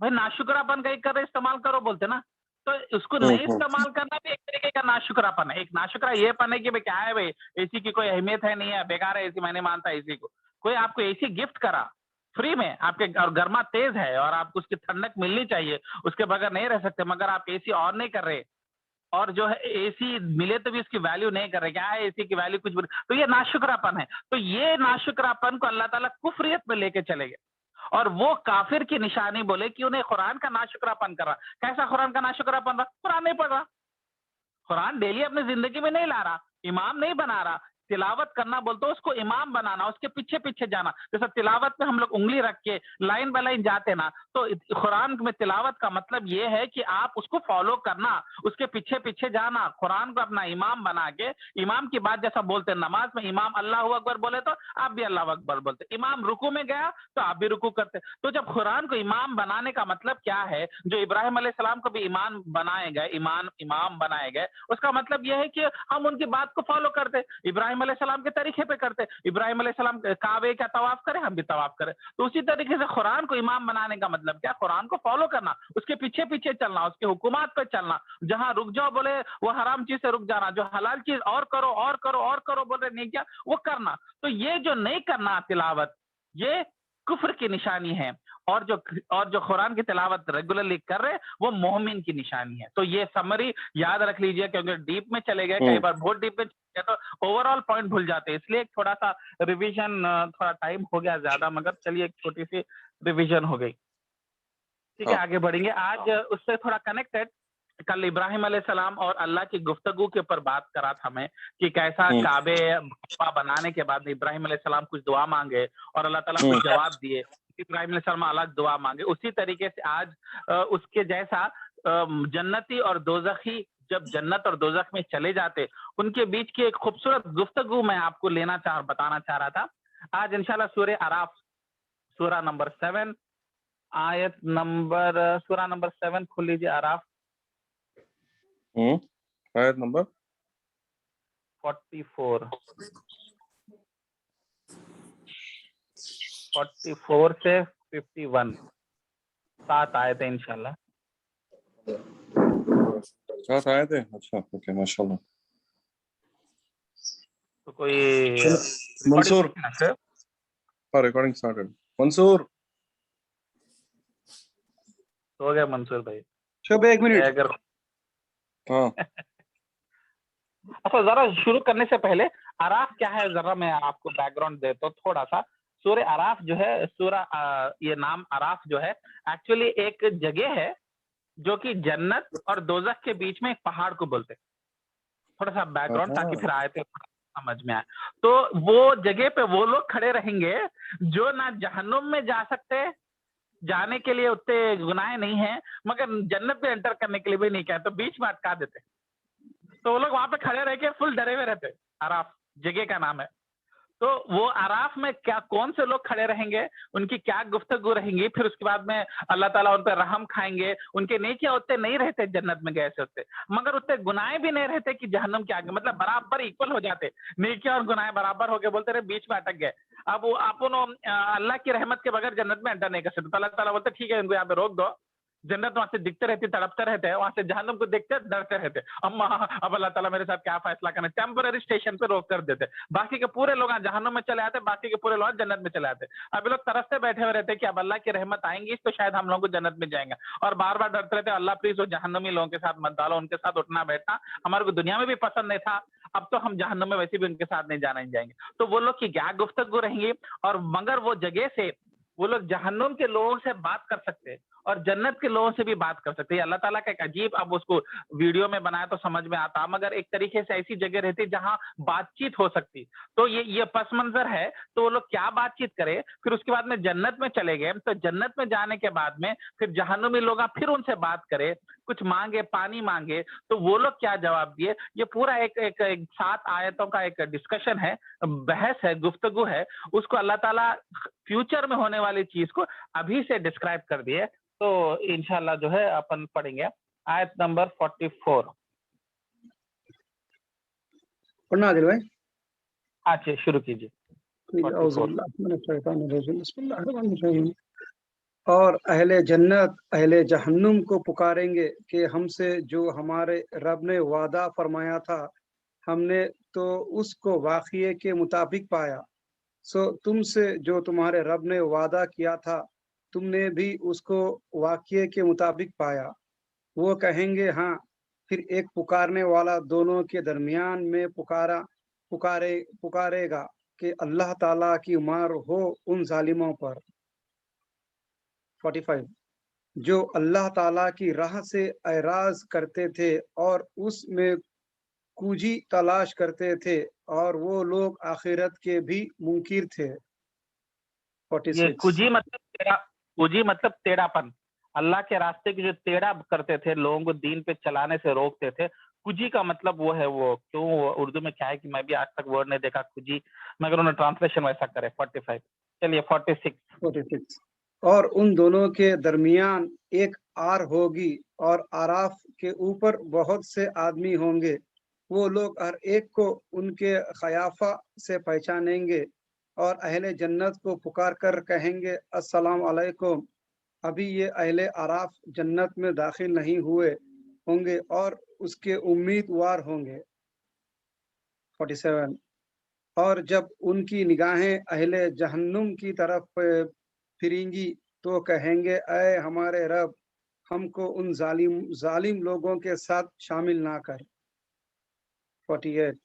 بھائی ناشکراپن کہیں کر رہے, استعمال کرو بولتے نا. تو اس کو نہیں استعمال کرنا بھی ایک طریقے کا ناشکراپن ہے. ایک ناشکرا یہ پن ہے کہ بھائی کیا ہے بھائی اے سی کی کوئی اہمیت ہے نہیں ہے, بیکار ہے اے سی, میں نہیں مانتا اے سی کو. کوئی آپ کو اے سی گفٹ کرا फ्री में आपके, और गर्मा तेज है और आपको उसकी ठंडक मिलनी चाहिए, उसके बगैर नहीं रह सकते, मगर आप एसी ऑन नहीं कर रहे, और जो है एसी मिले तो भी इसकी वैल्यू नहीं कर रहे, क्या है एसी की वैल्यू कुछ भी, तो ये नाशुक्रापन है। तो ये नाशुक्रापन को अल्लाह ताला कुफरियत में लेके चले गए, और वो काफिर की निशानी बोले कि उन्हें कुरान का नाशुक्रापन कर रहा। कैसा कुरान का नाशुक्रापन रहा? कुरान नहीं पढ़ रहा, कुरान डेली अपनी जिंदगी में नहीं ला रहा, इमाम नहीं बना रहा। तिलावत करना बोलते हो उसको इमाम बनाना, उसके पीछे पीछे जाना। जैसे तिलावत में हम लोग उंगली रख के लाइन बाय लाइन जाते ना, तो कुरान में तिलावत का मतलब ये है कि आप उसको फॉलो करना, उसके पीछे पीछे जाना, कुरान को अपना इमाम बना के, इमाम की बात जैसा बोलते हैं नमाज में, इमाम अल्लाह अकबर बोले तो आप भी अल्लाह अकबर बोलते, इमाम रुकू में गया तो आप भी रुकू करते। तो जब कुरान को इमाम बनाने का मतलब क्या है, जो इब्राहिम अलैहिस्सलाम को भी इमाम बनाए गए, इमाम बनाए गए, उसका मतलब यह है कि हम उनकी बात को फॉलो करते, इब्राहिम अलैहिस्सलाम के तरीके पे करते। इब्राहिम अलैहिस्सलाम काबे का तवाफ करें, हम भी तवाफ करें। तो उसी तरीके से कुरान को इमाम बनाने का मतलब क्या? कुरान को फॉलो करना, उसके पीछे पीछे चलना, उसके हुकुमात पे चलना। जहां रुक जाओ बोले वो हराम चीज से रुक जाना, जो हलाल चीज और करो और करो और करो बोल रहे नहीं क्या, वो करना। तो ये जो नहीं करना तिलावत, ये कुफ्र की निशानी है, और जो कुरान की तिलावत रेगुलरली कर रहे वो मोमिन की निशानी है। तो ये समरी याद रख लीजिए, क्योंकि डीप में चले गए, कई बार बहुत डीप में चले गए तो ओवरऑल पॉइंट भूल जाते हैं, इसलिए थोड़ा सा रिवीजन, थोड़ा टाइम हो गया ज्यादा, मगर चलिए एक छोटी सी रिवीजन हो गई। ठीक है, आगे बढ़ेंगे। आज उससे थोड़ा कनेक्टेड, कल इब्राहिम अलैहिस्सलाम और अल्लाह की गुफ्तगू के ऊपर बात करा था मैं, कि कैसा काबे बनाने के बाद इब्राहिम अलैहिस्सलाम कुछ दुआ मांगे और अल्लाह ताला कुछ जवाब दिए, इब्राहिम अलैहिस्सलाम अलग दुआ मांगे। उसी तरीके से आज उसके जैसा जन्नती और दोज़खी जब जन्नत और दोज़ख में चले जाते, उनके बीच की एक खूबसूरत गुफ्तगू मैं आपको बताना चाह रहा था। आज इंशाल्लाह सूरह अराफ, सूरा नंबर 7, आयत नंबर, सूरा नंबर 7 खोल लीजिए, अराफ आयत नंबर 44 से 51, 7 आयत है इंशाल्लाह। 7 आयत है, अच्छा, ओके, माशाल्लाह। तो कोई मंसूर, हाँ रिकॉर्डिंग स्टार्टेड। मंसूर हो गया मंसूर भाई, शुभ 1 मिनट। अगर हाँ अच्छा, जरा शुरू करने से पहले अराफ क्या है जरा मैं आपको बैकग्राउंड देता हूँ थोड़ा सा। सूरह अराफ जो है, ये नाम अराफ जो है एक्चुअली एक जगह है जो कि जन्नत और दोज़ख के बीच में एक पहाड़ को बोलते हैं। थोड़ा सा बैकग्राउंड ताकि फिर आए थे समझ में आए। तो वो जगह पे वो लोग खड़े रहेंगे जो ना जहन्नुम में जा सकते, जाने के लिए उतने गुनाह नहीं है, मगर जन्नत में एंटर करने के लिए भी नहीं कहे, तो बीच में अटका देते। तो वो लोग वहां पे खड़े रह के फुल डरे हुए रहते। अराफ जगह का नाम है। तो वो अराफ में क्या, कौन से लोग खड़े रहेंगे, उनकी क्या गुफ्तगू रहेंगी, फिर उसके बाद में अल्लाह ताला उन पर रहम खाएंगे। उनके नेकियां उतने नहीं रहते जन्नत में गए से होते, मगर उतने गुनाह भी नहीं रहते कि जहन्नुम के आगे, मतलब बराबर इक्वल हो जाते, नेकियां और गुनाह बराबर हो गए, बोलते रहे बीच में अटक गए। अब वो अल्लाह की रहमत के बगैर जन्नत में एंटर नहीं कर सकते, तो अल्लाह ताला बोलते ठीक है इनको यहाँ पे रोक दो। जन्नत वहां से दिखते रहती, तड़पते रहते हैं, वहां से जहन्नुम को देखते डरते रहते, अम्मा अब अल्लाह ताला मेरे साथ क्या फैसला करना, टेम्पररी स्टेशन पे रोक कर देते। बाकी के पूरे लोग जहन्नुम में चले आते, बाकी के पूरे लोग जन्नत में चले आते। अब लोग तरसते बैठे हुए रहते कि अब अल्लाह की रहमत आएंगी तो शायद हम लोग को जन्नत में जाएंगे, और बार बार डरते रहते अल्लाह प्लीज वो जहन्नुमी लोगों के साथ मत डालो, उनके साथ उठना बैठना हमारे को दुनिया में भी पसंद नहीं था, अब तो हम जहन्नुम में वैसे भी उनके साथ नहीं जाना ही जाएंगे। तो वो लोग की क्या गुफ्तगू रहेंगी, और मगर वो जगह से वो लोग जहन्नुम के लोगों से बात कर सकते हैं और जन्नत के लोगों से भी बात कर सकते हैं। अल्लाह ताला का एक अजीब, अब उसको वीडियो में बनाया तो समझ में आता, मगर एक तरीके से ऐसी जगह रहती जहां बातचीत हो सकती। तो ये पस मंजर है। तो वो लोग क्या बातचीत करे, फिर उसके बाद में जन्नत में चले गए, तो जन्नत में जाने के बाद में फिर जहन्नुमी लोग फिर उनसे बात करे, कुछ मांगे, पानी मांगे, तो वो लोग क्या जवाब दिए। ये पूरा एक 7 आयतों का एक डिस्कशन है, बहस है, गुफ्तगू है। उसको अल्लाह ताला फ्यूचर में होने वाली चीज को अभी से डिस्क्राइब कर दिए। तो इंशाल्लाह जो है अपन पढ़ेंगे आयत नंबर 44। पढ़ना आदिल भाई। अच्छा शुरू कीजिए। और अहले जन्नत अहले जहन्नुम को पुकारेंगे कि हमसे जो हमारे रब ने वादा फरमाया था, हमने तो उसको वाक़िए के मुताबिक पाया, سو تم سے جو تمہارے رب نے وعدہ کیا تھا تم نے بھی اس کو واقعے کے مطابق پایا۔ وہ کہیں گے ہاں، پھر ایک پکارنے والا دونوں کے درمیان میں پکارے گا کہ اللہ تعالیٰ کی مار ہو ان ظالموں پر۔ 45 جو اللہ تعالیٰ کی راہ سے اعراض کرتے تھے اور اس میں کوجی تلاش کرتے تھے، اور وہ لوگ آخرت کے بھی منکر تھے۔ یہ 46 کجی مطلب ٹیڑھا پن، اللہ کے راستے کی جو ٹیڑھا کرتے تھے، لوگوں کو دین پہ چلانے سے روکتے تھے۔ کجی کا مطلب وہ ہے، وہ کیوں اردو میں کیا ہے کہ میں بھی آج تک ورڈ نہیں دیکھا کجی، مگر انہوں نے ٹرانسلیشن ویسا کرے۔ 45 چلیے 46 اور ان دونوں کے درمیان ایک آر ہوگی، اور آراف کے اوپر بہت سے آدمی ہوں گے، وہ لوگ ہر ایک کو ان کے قیافہ سے پہچانیں گے، اور اہل جنت کو پکار کر کہیں گے السلام علیکم۔ ابھی یہ اہل آراف جنت میں داخل نہیں ہوئے ہوں گے اور اس کے امیدوار ہوں گے۔ 47 اور جب ان کی نگاہیں اہل جہنم کی طرف پھریں گی تو کہیں گے اے ہمارے رب، ہم کو ان ظالم لوگوں کے ساتھ شامل نہ کر۔ 48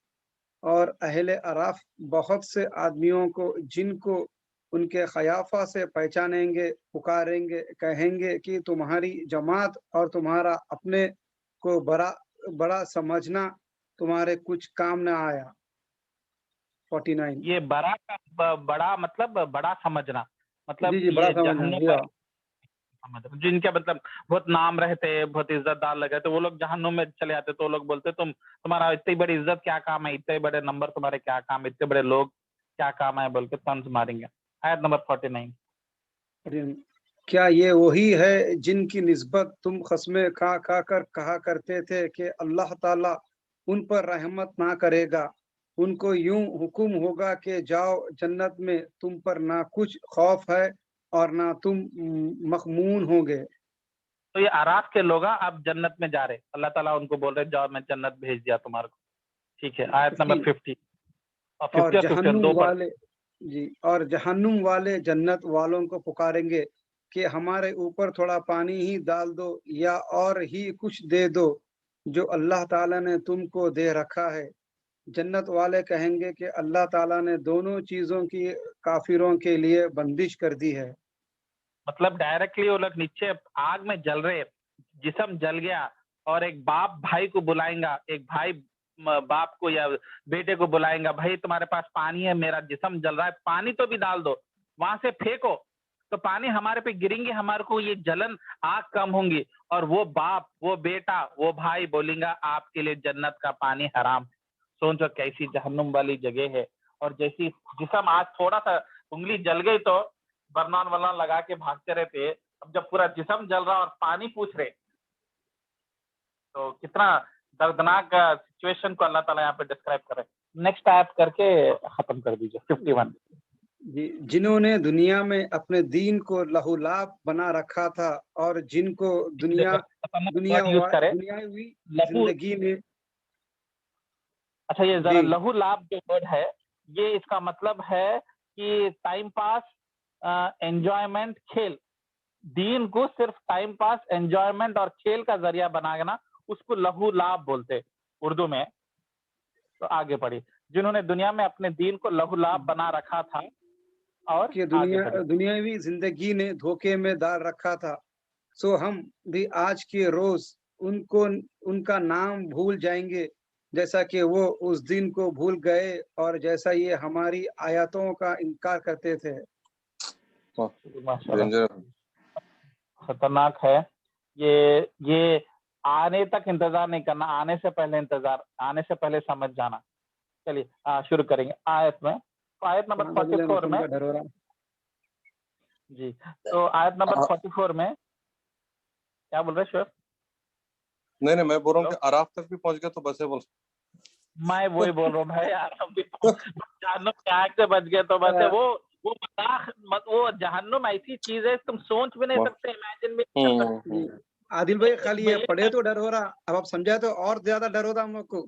اور اہل عراف بہت سے آدمیوں کو جن کو ان کے قیافہ سے پہچانیں گے پکاریں گے، کہیں گے کہ تمہاری جماعت اور تمہارا اپنے کو بڑا سمجھنا تمہارے کچھ کام نہ آیا۔ 49 یہ بڑا مطلب بڑا سمجھنا، مطلب جی بڑا سمجھنا، جن کے مطلب بہت نام رہتے، بہت عزت دار لگے تو وہ لوگ جہنم میں چلے آتے، تو وہ لوگ بولتے تمہارا اتنی بڑی عزت کیا کام ہے، اتنے بڑے نمبر تمہارے کیا کام ہے، اتنے بڑے لوگ کیا کام ہے بول کے طنز ماریں گے۔ آیت نمبر 49 کیا یہ وہی ہے جن کی نسبت تم قسمیں کھا کر کہا کرتے تھے کہ اللہ تعالیٰ ان پر رحمت نہ کرے گا، ان کو یوں حکم ہوگا کہ جاؤ جنت میں، تم پر نہ کچھ خوف ہے اور نہ تم مغمون ہوں گے۔ تو یہ عراف کے لوگ اب جنت میں جا رہے، اللہ تعالیٰ ان کو بول رہے جاؤ میں جنت بھیج دیا تمہارے کو۔ ٹھیک ہے، آیت نمبر 50 اور جہنم والے جنت والوں کو پکاریں گے کہ ہمارے اوپر تھوڑا پانی ہی ڈال دو یا اور ہی کچھ دے دو جو اللہ تعالیٰ نے تم کو دے رکھا ہے۔ جنت والے کہیں گے کہ اللہ تعالیٰ نے دونوں چیزوں کی کافروں کے لیے بندش کر دی ہے۔ مطلب ڈائریکٹلی وہ لوگ نیچے آگ میں جل رہے، جسم جل گیا، اور ایک باپ بھائی کو بلائیں گا، ایک بھائی باپ کو یا بیٹے کو بلائیں گا، بھائی تمہارے پاس پانی ہے، میرا جسم جل رہا ہے، پانی تو بھی ڈال دو، وہاں سے پھینکو تو پانی ہمارے پہ گریں گے، ہمارے کو یہ جلن آگ کم ہوں گی، اور وہ باپ وہ بیٹا وہ بھائی بولیں گا آپ کے لیے جنت کا پانی حرام۔ سوچو کیسی جہنم والی جگہ ہے، اور جیسی جسم آج تھوڑا سا انگلی جل گئی تو برنان ورنان لگا کے بھاگتے رہتے، اب جب پورا جسم جل رہا اور پانی پوچھ رہے، تو کتنا دردناک سچویشن کو اللہ تعالیٰ یہاں پہ ڈسکرائب کر رہے ہیں۔ نیکسٹ آیت کر کے ختم کر دیجیے 51 جی جنہوں نے دنیا میں اپنے دین کو لہو لعب بنا رکھا تھا اور جن کو دنیاوی زندگی میں اچھا یہ ذرا لہو لعب جو ورڈ ہے، یہ اس کا مطلب ہے کہ ٹائم پاس، انجوائمنٹ، کھیل، دین کو صرف ٹائم پاس، انجوائمنٹ اور کھیل کا ذریعہ بنانا، اس کو لہو لعب بولتے اردو میں۔ تو آگے پڑھی، جنہوں نے دنیا میں اپنے دین کو لہو لعب بنا رکھا تھا اور کہ دنیاوی زندگی نے دھوکے میں ڈال رکھا تھا، سو ہم بھی آج کے روز ان کا نام بھول جائیں گے جیسا کہ وہ اس دن کو بھول گئے اور جیسا یہ ہماری آیاتوں کا انکار کرتے تھے۔ خطرناک ہے یہ آنے تک انتظار نہیں کرنا، آنے سے پہلے انتظار، آنے سے پہلے سمجھ جانا۔ چلیے شروع کریں گے آیت میں، تو آیت نمبر 44 میں، جی تو آیت نمبر 44 میں کیا بول رہے شیخ؟ نہیں میں بول رہا ہوں کہ عراف تک بھی پہنچ گیا تو بس ہے، میں وہی بول رہا ہوں بھائی، جہنم کے آگ سے بچ گئے تو بس ہے۔ وہ جہنم ایسی چیز ہے تم سوچ بھی نہیں سکتے، امیجن بھی نہیں کر سکتے۔ عادل بھائی خالی یہ پڑھے تو ڈر ہو رہا، اب آپ سمجھا تو اور زیادہ ڈر ہوتا ہم لوگ کو۔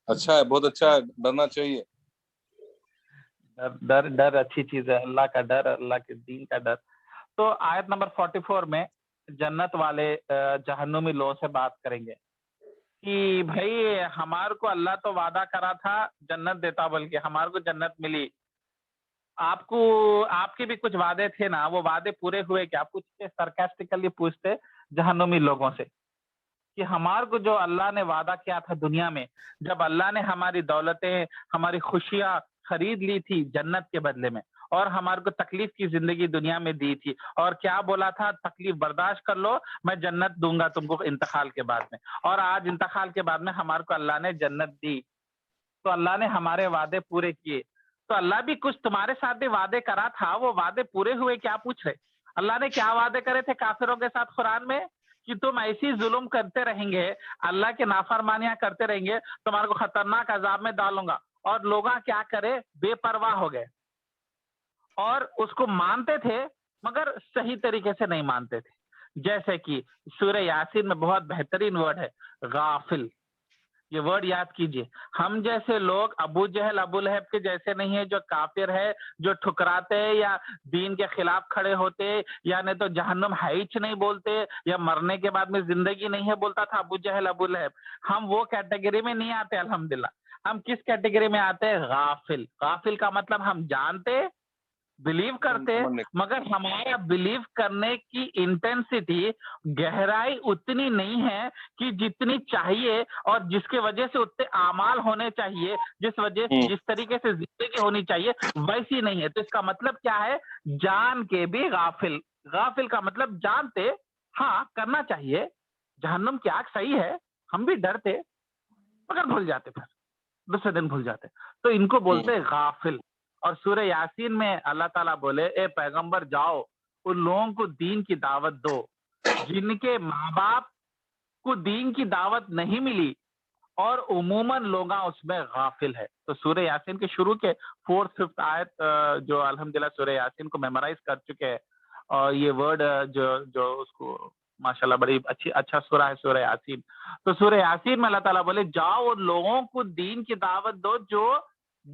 اچھا ہے، بہت اچھا ہے، ڈرنا چاہیے۔ डर डर अच्छी चीज है, अल्लाह का डर, अल्लाह के दीन का डर। तो आयत नंबर 44 में जन्नत वाले जहन्नुमी लोगों से बात करेंगे कि भाई हमारे को अल्लाह तो वादा करा था जन्नत देता, बल्कि हमारे को जन्नत मिली, आपको आपके भी कुछ वादे थे ना, वो वादे पूरे हुए क्या? पूछते, सरकास्टिकली पूछते जहन्नुमी लोगों से कि हमारे को जो अल्लाह ने वादा किया था दुनिया में, जब अल्लाह ने हमारी दौलतें, हमारी खुशियां खरीद ली थी जन्नत के बदले में, और हमारे को तकलीफ की जिंदगी दुनिया में दी थी, और क्या बोला था? तकलीफ बर्दाश्त कर लो, मैं जन्नत दूंगा तुमको इंतकाल के बाद में। और आज इंतकाल के बाद में हमारे को अल्लाह ने जन्नत दी, तो अल्लाह ने हमारे वादे पूरे किए। तो अल्लाह भी कुछ तुम्हारे साथ भी वादे करा था, वो वादे पूरे हुए क्या? पूछ रहे। अल्लाह ने क्या वादे करे थे काफिरों के साथ कुरान में? कि तुम ऐसी जुल्म करते रहेंगे, अल्लाह के नाफरमानियां करते रहेंगे, तुम्हारे को खतरनाक अजाब में डालूंगा। और लोग क्या करे? बेपरवाह हो गए और उसको मानते थे, मगर सही तरीके से नहीं मानते थे। जैसे कि सूरह यासीन में बहुत बेहतरीन वर्ड है, गाफिल। ये वर्ड याद कीजिए। हम जैसे लोग अबू जहल अबू लहब के जैसे नहीं है, जो काफिर है, जो ठुकराते हैं या दीन के खिलाफ खड़े होते, या नहीं तो जहन्नुम हाइच नहीं बोलते, या मरने के बाद में जिंदगी नहीं है बोलता था अबू जहल अबू लहब। हम वो कैटेगरी में नहीं आते अल्हम्दुलिल्लाह। हम किस कैटेगरी में आते हैं? गाफिल। गाफिल का मतलब हम जानते, बिलीव करते, मगर हमारा बिलीव करने की इंटेंसिटी, गहराई उतनी नहीं है कि जितनी चाहिए, और जिसके वजह से उतने आमाल होने चाहिए, जिस वजह से जिस तरीके से जिंदगी होनी चाहिए वैसी नहीं है। तो इसका मतलब क्या है? जान के भी गाफिल। गाफिल का मतलब जानते, हाँ करना चाहिए, जहन्नुम की आग सही है, हम भी डरते, मगर भूल जाते, फिर दूसरे दिन भूल जाते। तो इनको बोलते हैं गाफिल। और सूरह यासीन में अल्लाह ताला बोले, ए पैगंबर जाओ उन लोगों को दीन की दावत दो जिनके माँ बाप को दीन की दावत नहीं मिली, और उमूमन लोग उसमें गाफिल है। तो सूरह यासीन के शुरू के 4th-5th आयत जो अल्हम्दुलिल्लाह सूरह यासीन को मेमोराइज कर चुके हैं, और ये वर्ड जो जो उसको माशाल्लाह बड़ी अच्छा सूरा है सूरह यासीन। तो सूरह यासीन में अल्लाह ताला बोले, जाओ उन लोगों को दीन की दावत दो जो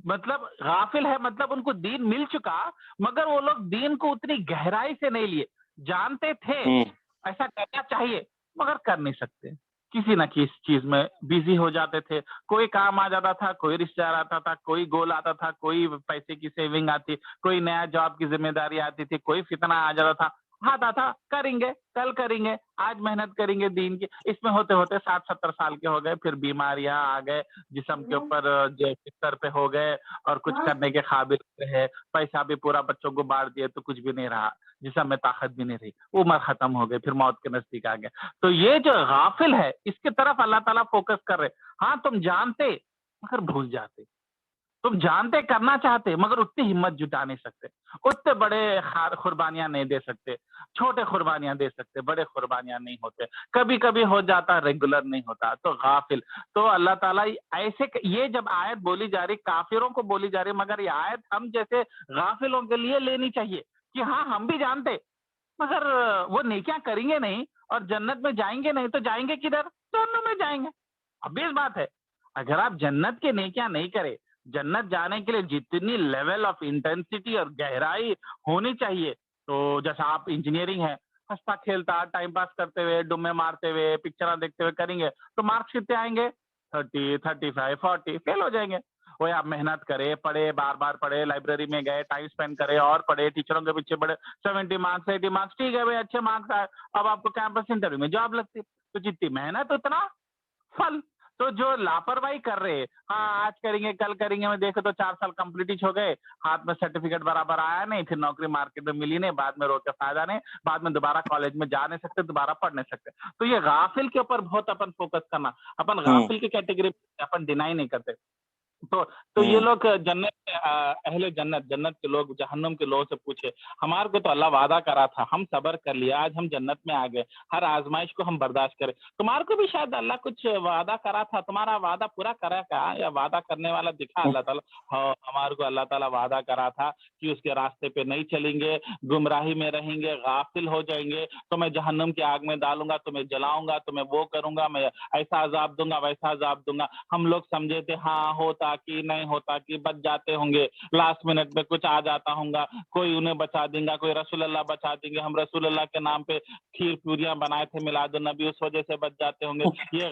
मतलब गाफिल है, मतलब उनको दीन मिल चुका, मगर वो लोग दीन को उतनी गहराई से नहीं लिए। जानते थे ऐसा करना चाहिए, मगर कर नहीं सकते, किसी न किसी चीज में बिजी हो जाते थे। कोई काम आ जाता था, कोई रिश्तेदार आता था, कोई गोल आता था, कोई पैसे की सेविंग आती, कोई नया जॉब की जिम्मेदारी आती थी, कोई फितना आ जाता था, आता था करेंगे, कल करेंगे, आज मेहनत करेंगे दीन की। इसमें होते होते 60-70 साल के हो गए, फिर बीमारियां आ गए, जिस्म के ऊपर जो बिस्तर पे हो गए, और कुछ करने के काबिल रहे, पैसा भी पूरा बच्चों को बांट दिए तो कुछ भी नहीं रहा, जिस्म में ताकत भी नहीं रही, उम्र खत्म हो गई, फिर मौत के नजदीक आ गए। तो ये जो गाफिल है, इसके तरफ अल्लाह ताला फोकस कर रहे। हाँ तुम जानते मगर भूल जाते, तुम जानते करना चाहते, मगर उतनी हिम्मत जुटा नहीं सकते, उतने बड़े कुर्बानियां नहीं दे सकते, छोटे कुर्बानियां दे सकते, बड़े कुर्बानियां नहीं होते, कभी कभी हो जाता, रेगुलर नहीं होता। तो गाफिल। तो अल्लाह ताला ऐसे, ये जब आयत बोली जा रही काफिरों को बोली जा रही, मगर ये आयत हम जैसे गाफिलों के लिए लेनी चाहिए कि हाँ हम भी जानते, मगर वो नेकियां करेंगे नहीं, और जन्नत में जाएंगे नहीं, तो जाएंगे किधर? जन्नत में जाएंगे। अब इस बात है, अगर आप जन्नत के नेकियां नहीं करे, जन्नत जाने के लिए जितनी लेवल ऑफ इंटेंसिटी और गहराई होनी चाहिए, तो जैसा आप इंजीनियरिंग है, हंसता खेलता टाइम पास करते हुए, डुम्मे मारते हुए, पिक्चर देखते हुए करेंगे, तो मार्क्स कितने आएंगे? 30, 35, 40, फेल हो जाएंगे। वो आप मेहनत करे, पढ़े, बार बार पढ़े, लाइब्रेरी में गए, टाइम स्पेंड करे और पढ़े, टीचरों के पीछे पढ़े, 70 मार्क्स 80 मार्क्स, ठीक है भाई, अच्छे मार्क्स आए, अब आपको कैंपस इंटरव्यू में जॉब लगती है। तो जितनी मेहनत उतना फल। तो जो लापरवाही कर रहे हैं, हाँ आज करेंगे कल करेंगे, मैं देखे तो 4 साल कंप्लीट हो गए, हाथ में सर्टिफिकेट बराबर आया नहीं, फिर नौकरी मार्केट में मिली नहीं, बाद में रो के फायदा नहीं, बाद में दोबारा कॉलेज में जा नहीं सकते, दोबारा पढ़ नहीं सकते। तो ये गाफिल के ऊपर बहुत अपन फोकस करना, अपन गाफिल की कैटेगरी अपन डिनाई नहीं करते। तो ये लोग जन्नत अहले जन्नत, जन्नत के लोग जहन्नुम के लोगों से पूछे, हमारे को तो अल्लाह वादा करा था, हम सब्र कर लिया, आज हम जन्नत में आ गए, हर आजमाइश को हम बर्दाश्त करें। तुम्हारे को भी शायद अल्लाह कुछ वादा करा था, तुम्हारा वादा पूरा करा क्या? या वादा करने वाला दिखा अल्लाह ताला? हाँ, हमारे को अल्लाह ताला वादा करा था कि उसके रास्ते पे नहीं चलेंगे, गुमराही में रहेंगे, गाफिल हो जाएंगे, तो मैं जहन्नुम की आग में डालूंगा, तुम्हें जलाऊंगा, तुम्हें वो करूंगा, मैं ऐसा अजाब दूंगा, वैसा अजाब दूंगा। हम लोग समझे थे हाँ होता होता कि नहीं होता कि बच जाते होंगे, लास्ट मिनट में कुछ आ जाता होगा, कोई उन्हें बचा देगा, कोई रसूल अल्लाह बचा देंगे, हम रसूल अल्लाह के नाम पे खीर पूरियां बनाए थे मिलादुन नबी, उस वजह से बच जाते होंगे, ये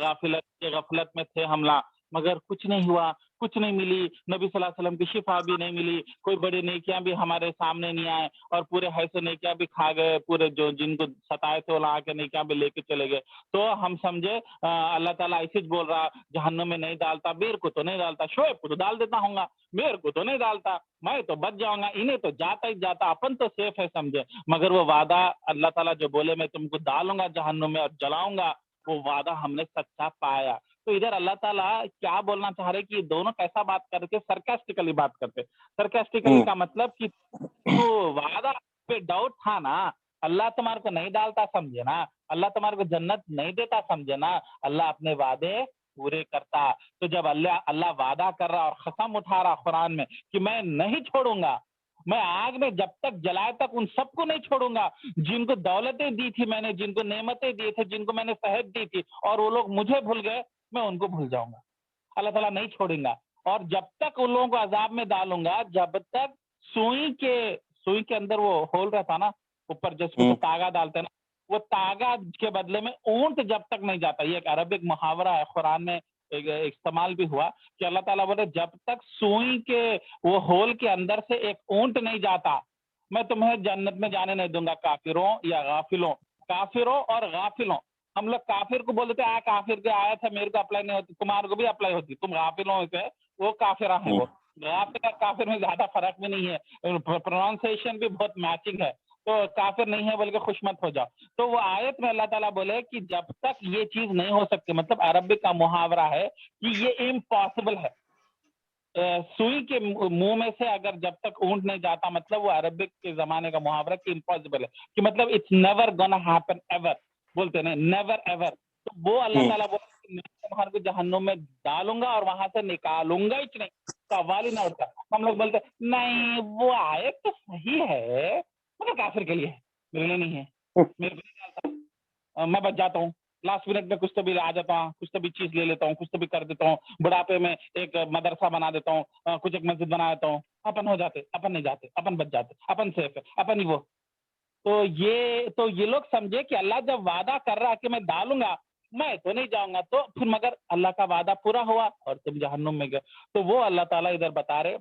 गफलत में थे हमला। मगर कुछ नहीं हुआ, कुछ नहीं मिली, नबी सल्लल्लाहु अलैहि वसल्लम की शिफा भी नहीं मिली, कोई बड़ी नेकियां भी हमारे सामने नहीं आए, और पूरे हैसे नेकियां भी खा गए, पूरे जो जिनको सताए थे वो ला के नेकियां भी लेके चले गए। तो हम समझे अल्लाह ताला ऐसे ही बोल रहा, जहन्नुम में नहीं डालता, मेरे को तो नहीं डालता, शोएब को तो डाल देता होगा, मेरे को तो नहीं डालता, मैं तो बच जाऊंगा, इन्हें तो जाता ही जाता, अपन तो सेफ है समझे। मगर वो वादा अल्लाह ताला जो बोले मैं तुमको डालूंगा जहन्नुम में और जलाऊंगा, वो वादा हमने सच्चा पाया। तो इधर अल्लाह ताला क्या बोलना चाह रहे कि दोनों कैसा बात करके सरकास्टिकली बात करते। सरकास्टिकली का मतलब कि तो वादा पे डाउट था ना, अल्लाह तुम्हारे को नहीं डालता समझे ना, अल्लाह तुम्हारे को जन्नत नहीं देता समझे ना, अल्लाह अपने वादे पूरे करता। तो जब अल्लाह वादा कर रहा और कसम उठा रहा कुरान में कि मैं नहीं छोड़ूंगा, मैं आग में जब तक जलाए तक उन सबको नहीं छोड़ूंगा जिनको दौलतें दी थी मैंने, जिनको नेमतें दी थी, जिनको मैंने सेहत दी थी, और वो लोग मुझे भूल गए, मैं उनको भूल जाऊंगा। अल्लाह ताला नहीं छोड़ेगा। और जब तक उन लोगों को अजाब में डालूंगा, जब तक सुई के अंदर वो होल रहता ना, ऊपर जिसको तागा डालते हैं ना, वो तागा के बदले में ऊंट जब तक नहीं जाता। ये एक अरबिक मुहावरा है, कुरान में इस्तेमाल भी हुआ कि अल्लाह ताला बोले जब तक सुई के वो होल के अंदर से एक ऊंट नहीं जाता, मैं तुम्हें जन्नत में जाने नहीं दूंगा। काफिरों या गाफिलों, काफिरों और गाफिलों, हम लोग काफिर को बोलते थे काफिर के आया था, मेरे को अप्लाई नहीं होती, तुम्हारे को भी अप्लाई होती, तुम गाफिलों से, वो काफिरा है। वो गाफिर और काफिर में ज्यादा फर्क भी नहीं है, प्रोनाउंसिएशन भी बहुत मैचिंग है। तो काफिर नहीं है बल्कि खुश मत हो जाओ। तो वो आयत में अल्लाह ताला बोले कि जब तक ये चीज नहीं हो सकती, मतलब अरबिक का मुहावरा है कि ये इम्पॉसिबल है। सुई के मुंह में से अगर जब तक ऊंट नहीं जाता, मतलब वो अरबिक के जमाने का मुहावरा कि इम्पॉसिबल है, कि मतलब it's never gonna happen ever, बोलते नहीं नेवर एवर। तो वो अल्लाह ताला बोले मैं तुम्हारे को जहन्नुम में डालूंगा और वहां से निकालूंगा ही नहीं, सवाल ही ना उठता। हम लोग बोलते नहीं वो आयत तो सही है, मतलब काफिर के लिए है, मेरे लिए नहीं है, मेरे को नहीं डालता, मैं बच जाता हूँ, लास्ट मिनट में कुछ तो भी आ जाता हूँ, कुछ तो भी चीज ले लेता हूँ, कुछ तो भी कर देता हूँ, बुढ़ापे में एक मदरसा बना देता हूँ, कुछ एक मस्जिद बना देता हूँ, अपन हो जाते, अपन नहीं जाते, अपन बच जाते, अपन सेफ है, अपन ही वो। तो ये लोग समझे कि अल्लाह जब वादा कर रहा कि मैं डालूंगा, मैं तो नहीं जाऊंगा, तो फिर मगर अल्लाह का वादा पूरा हुआ और तुम जहन्नुम में गए। तो वो अल्लाह ताला इधर बता रहे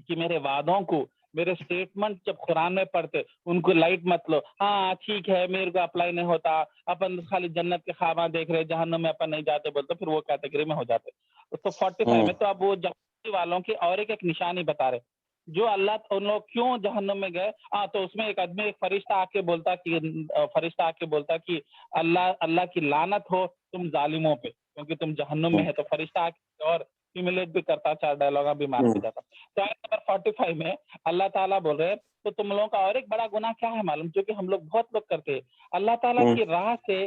कि मेरे वादों को, मेरे स्टेटमेंट जब कुरान में पढ़ते उनको लाइट मत लो। हाँ ठीक है, मेरे को अप्लाई नहीं होता, अपन खाली जन्नत के ख्वाब देख रहे, जहन्नुम में अपन नहीं जाते बोलते, फिर वो कैटेगरी में हो जाते। तो 45 में तो अब वो जहन्नम वालों की और एक निशानी बता रहे, जो अल्लाह उन लोग क्यों जहन्नुम में गए। तो उसमें एक आदमी, एक फरिश्ता आके बोलता कि अल्लाह की लानत हो तुम जालिमों पे, क्योंकि तुम जहन्नुम में है। तो फरिश्ता आके और ह्यूमिलेट भी करता, 4 डायलॉग भी मार के जाता। तो आयत नंबर 45 में अल्लाह ताला बोल रहे तो तुम लोगों का और एक बड़ा गुनाह क्या है मालूम, जो कि हम लोग बहुत लोग करते हैं, अल्लाह ताला की राह से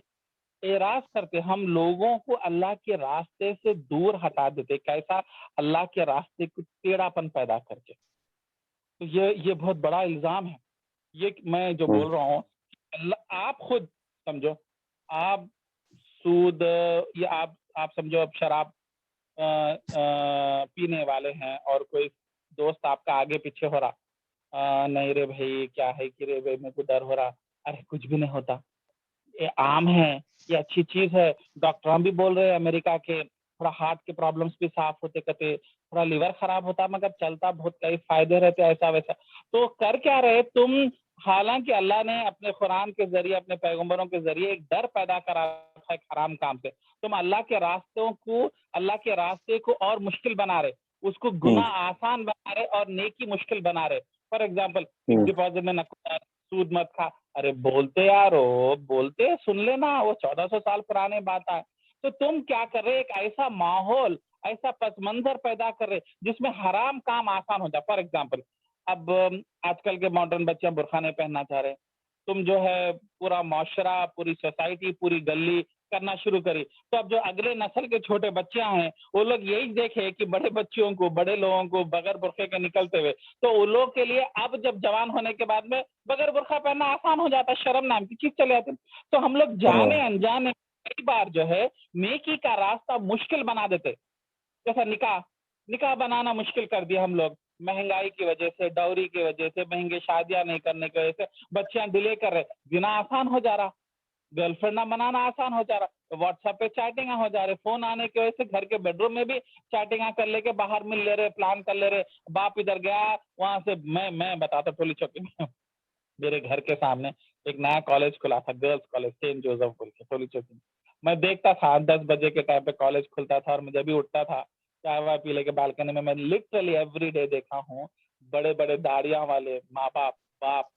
एराज करते, हम लोगों को अल्लाह के रास्ते से दूर हटा देते। कैसा? अल्लाह के रास्ते को टेढ़ापन पैदा करके। तो ये बहुत बड़ा इल्जाम है, ये मैं जो बोल रहा हूँ। आप खुद समझो, आप सूद या आप समझो अब शराब पीने वाले हैं और कोई दोस्त आपका आगे पीछे हो रहा, नहीं रे भाई क्या है कि रे भाई मेरे को डर हो रहा, अरे कुछ भी नहीं होता, ये आम है, ये अच्छी चीज है। डॉक्टर भी बोल रहे हैं अमेरिका के, थोड़ा हार्ट के प्रॉब्लम्स भी साफ होते, कहते थोड़ा लिवर खराब होता मगर चलता, बहुत कई फायदे रहते, ऐसा वैसा। तो कर क्या रहे तुम? हालांकि अल्लाह ने अपने कुरान के जरिए, अपने पैगंबरों के जरिए एक डर पैदा करा था एक हराम काम से। तुम अल्लाह के रास्ते को और मुश्किल बना रहे, उसको गुनाह आसान बना रहे और नेकी मुश्किल बना रहे। फॉर एग्जाम्पल, डिपॉजिट में सूद मत खा, अरे बोलते यार हो, बोलते सुन लेना, वो 1400 साल पुराने बात है। तो तुम क्या कर रहे, एक ऐसा माहौल, ऐसा पस मंजर पैदा कर रहे जिसमें हराम काम आसान हो जाए। फॉर एग्जाम्पल, अब आजकल के मॉडर्न बच्चे बुर्खा नहीं पहनना चाह रहे, तुम जो है पूरा माशरा, पूरी सोसाइटी, पूरी गली करना शुरू करी। तो अब जो अगले नस्ल के छोटे बच्चे हैं वो लोग यही देखे कि बड़े बच्चियों को, बड़े लोगों को बगैर बुर्खे के निकलते हुए, तो उन लोग के लिए अब जब जवान होने के बाद में बगैर बुर्खा पहनना आसान हो जाता, शर्म नाम की चीज चले आती। तो हम लोग जाने अनजाने कई बार जो है नेकी का रास्ता मुश्किल बना देते। जैसा निकाह, निकाह बनाना मुश्किल कर दिया हम लोग, महंगाई की वजह से, डाउरी की वजह से, महंगे शादियां नहीं करने की वजह से बच्चियां डिले कर रहे, जिना आसान हो जा रहा, गर्लफ्रेंड ना बनाना आसान हो जा रहा, व्हाट्सएप पे चैटिंग हो जा रहे, फोन आने की वजह से घर के बेडरूम में भी चैटिंग कर लेके बाहर मिल ले रहे, प्लान कर ले रहे, बाप इधर गया वहां से, मैं बताता टोली चौकी में मेरे घर के सामने एक नया कॉलेज खुला था, गर्ल्स कॉलेज सेंट जोसेफ बोल के, टोली चौकी में। मैं देखता था 10 बजे के टाइम पे कॉलेज खुलता था और मैं जब भी उठता था चाय वाय पी लेके बालकनी में, मैं लिटरली एवरी डे देखा हूँ बड़े बड़े दाढ़ियां वाले माँ बाप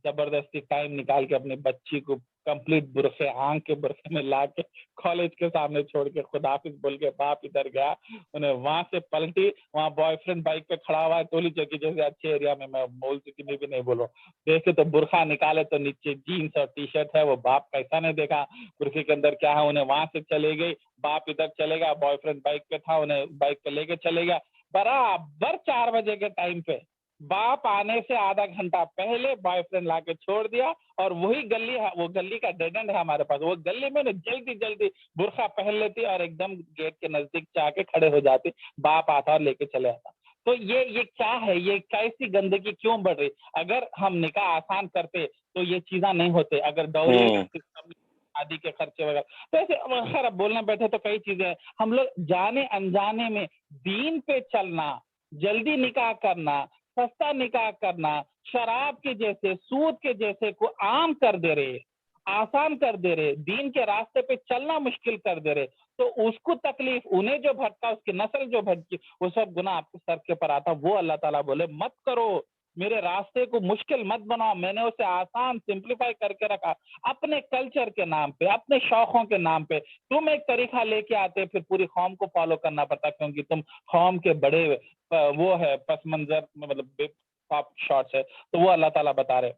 जबरदस्ती टाइम निकाल के अपनी बच्ची को कंप्लीट बुरखे, आंख के बुरखे में ला के कॉलेज के सामने छोड़ के खुदाफिज बोल के बाप इधर गया, उन्हें वहां से पलटी, वहां बॉयफ्रेंड बाइक पे खड़ा हुआ है टोली चौकी जैसे अच्छे एरिया में, मैं बोल चुकी में भी नहीं बोलो, देखे तो बुरखा निकाले तो नीचे जीन्स और टी शर्ट है, वो बाप कैसा नहीं देखा बुरखे के अंदर क्या है, उन्हें वहां से चले गई, बाप इधर चलेगा, बॉयफ्रेंड बाइक पे था, उन्हें बाइक पे लेके चले गया, बराबर 4 बजे के टाइम पे बाप आने से आधा घंटा पहले बॉयफ्रेंड लाके छोड़ दिया, और वही गली है, वो गली का डेड एंड है हमारे पास, वो गली में जल्दी बुरखा पहन लेती और एकदम गेट के नजदीक जाके खड़े हो जाती, बाप आता और लेके चले आता। तो ये क्या है, ये कैसी गंदगी क्यों बढ़ रही? अगर हम निकाह आसान करते तो ये चीजें नहीं होते, अगर डॉरी सिस्टम, शादी के खर्चे वगैरह, तो ऐसे खैर अब बोलने बैठे तो कई चीजें हैं, हम लोग जाने अनजाने में दीन पे चलना, जल्दी निकाह करना, सस्ता निकाह करना, शराब के जैसे, सूद के जैसे को आम कर दे रहे, आसान कर दे रहे, दीन के रास्ते पे चलना मुश्किल कर दे रहे, तो उसको तकलीफ, उन्हें जो भटका, उसकी नस्ल जो भटकी, वो सब गुनाह आपके सर के पर आता। वो अल्लाह ताला बोले मत करो, मेरे रास्ते को मुश्किल मत बनाओ, मैंने उसे आसान सिंप्लीफाई करके रखा, अपने कल्चर के नाम पे, अपने शौकों के नाम पे तुम एक तरीका लेके आते, फिर पूरी कौम को फॉलो करना पड़ता, क्योंकि तुम कौम के बड़े वो है पस मंजर, मतलब टॉप शॉट्स है, तो वो अल्लाह ताला बता रहे।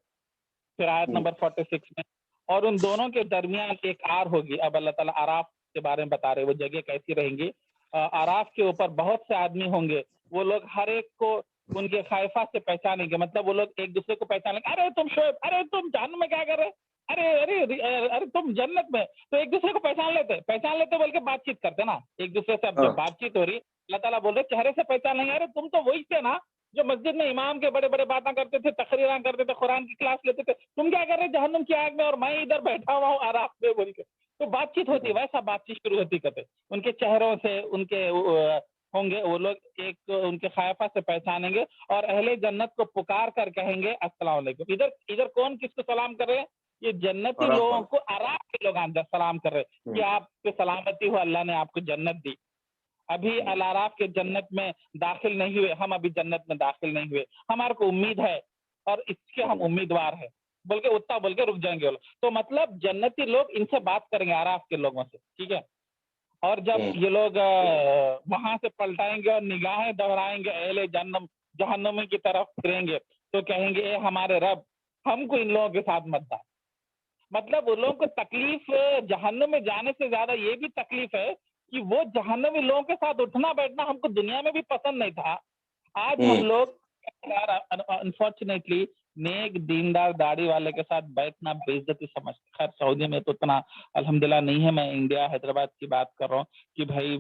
फिर आयत नंबर 46 में, और उन दोनों के दरमियान एक आर होगी, अब अल्लाह ताला आराफ के बारे में बता रहे, वो जगह कैसी रहेंगी, आराफ के ऊपर बहुत से आदमी होंगे, वो लोग हर एक को उनके खाइफा से पहचानेंगे, मतलब वो लोग एक दूसरे को पहचानेंगे, अरे तुम शोएब, अरे तुम जहन्नम में क्या कर रहे, अरे तुम जन्नत में, तो एक दूसरे को पहचान लेते बोल के बातचीत करते ना एक दूसरे से। अब जब बातचीत हो रही, अल्लाह ताला बोल रहे चेहरे से पहचान लेंगे, अरे तुम तो वही थे ना जो मस्जिद में इमाम के बड़े बड़े बातें करते थे, तकरीरां करते थे, कुरान की क्लास लेते थे, तुम क्या कर रहे जहन्नुम की आग में और मैं इधर बैठा हुआ हूँ आराफ में बोल के। तो बातचीत होती, वैसा बातचीत शुरू होती करते, उनके चेहरों से उनके होंगे, वो लोग एक उनके खायफा से पहचानेंगे और अहले जन्नत को पुकार कर कहेंगे अस्सलाम वालेकुम। इधर कौन किसको सलाम कर रहे हैं? ये जन्नती लोगों को आराफ के लोग अंदर सलाम कर रहे हैं कि आप पे सलामती हो, अल्लाह ने आपको जन्नत दी। अभी अल आराफ के जन्नत में दाखिल नहीं हुए, हम अभी जन्नत में दाखिल नहीं हुए, हमारे को उम्मीद है और इसके हम उम्मीदवार हैं बोल के उतना बोल के रुक जाएंगे वो लोग। तो मतलब जन्नती लोग इनसे बात करेंगे आराफ के लोगों से, ठीक है। और जब ये लोग वहां से पलटाएंगे और निगाहें दोहराएंगे, अहले जहन्नुम की तरफ फिरेंगे, तो कहेंगे ए हमारे रब, हमको इन लोगों के साथ मत डाल। मतलब उन लोगों को तकलीफ जहन्नुम में जाने से ज्यादा ये भी तकलीफ है कि वो जहन्नमी लोगों के साथ उठना बैठना हमको दुनिया में भी पसंद नहीं था। आज हम लोग अनफॉर्चुनेटली नेक दीनदार दाढ़ी वाले के साथ बैठना बेइज्जती समझते। खैर सऊदी में तो उतना अल्हम्दुलिल्लाह नहीं है, मैं इंडिया हैदराबाद की बात कर रहा हूँ कि भाई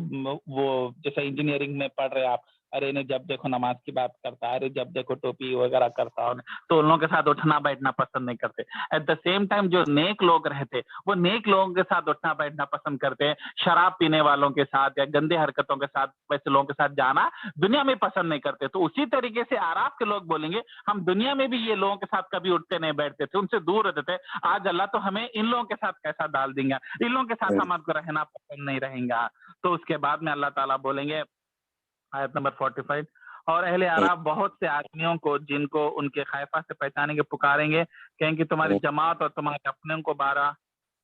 वो जैसे इंजीनियरिंग में पढ़ रहे आप, अरे इन्हें जब देखो नमाज की बात करता है, अरे जब देखो टोपी वगैरह करता है, तो उन लोगों के साथ उठना बैठना पसंद नहीं करते। एट द सेम टाइम जो नेक लोग रहते वो नेक लोगों के साथ उठना बैठना पसंद करते हैं। शराब पीने वालों के साथ या गंदे हरकतों के साथ वैसे लोगों के साथ जाना दुनिया में पसंद नहीं करते। तो उसी तरीके से आराफ के लोग बोलेंगे हम दुनिया में भी ये लोगों के साथ कभी उठते नहीं बैठते थे, उनसे दूर रहते थे, आज अल्लाह तो हमें इन लोगों के साथ कैसा डाल देंगे, इन लोगों के साथ हमारे रहना पसंद नहीं रहेगा। तो उसके बाद में अल्लाह ताला बोलेंगे आयत नंबर 45, और अहले आराफ बहुत से आदमियों को जिनको उनके खाइफा से पहचानेंगे, पुकारेंगे, कहेंगे तुम्हारी जमात और तुम्हारे अपने को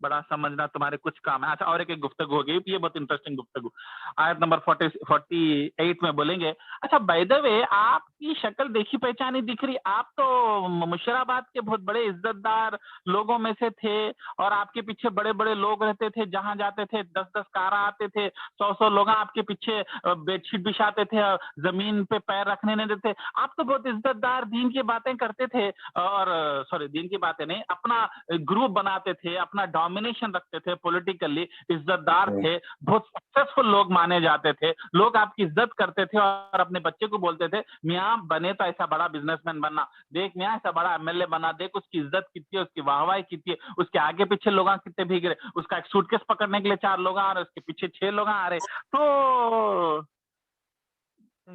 बड़ा समझना तुम्हारे कुछ काम है। अच्छा, और एक गुफ्तगू होगी, ये बहुत इंटरेस्टिंग गुफ्तगू। आयत नंबर 48 में बोलेंगे अच्छा बाय द वे आपकी शक्ल देखी पहचानी दिख रही, आप तो मुशराबाद के बहुत बड़े इज्जतदार लोगों में से थे और आपके पीछे बड़े बड़े लोग रहते थे, जहां जाते थे 10-10 कारा आते थे, 100-100 लोग आपके पीछे बेडशीट बिछाते थे, जमीन पे पैर रखने नहीं देते, आप तो बहुत इज्जतदार दीन की बातें करते थे, और सॉरी दीन की बातें नहीं, अपना ग्रुप बनाते थे, अपना डोमिनेशन रखते थे, पॉलिटिकली इज्जतदार थे, बहुत सक्सेसफुल लोग माने जाते थे, लोग आपकी इज्जत करते थे और अपने बच्चे को बोलते थे मियाँ बने तो ऐसा बड़ा बिजनेसमैन बनना, देख मियाँ ऐसा बड़ा एमएलए बना, देख उसकी इज्जत कितनी है, उसकी वाहवाही कितनी है, उसके आगे पीछे लोग कितने भीग रहे, उसका एक सूटकेस पकड़ने के लिए 4 लोग आ रहे, उसके पीछे 6 लोग आ रहे, तो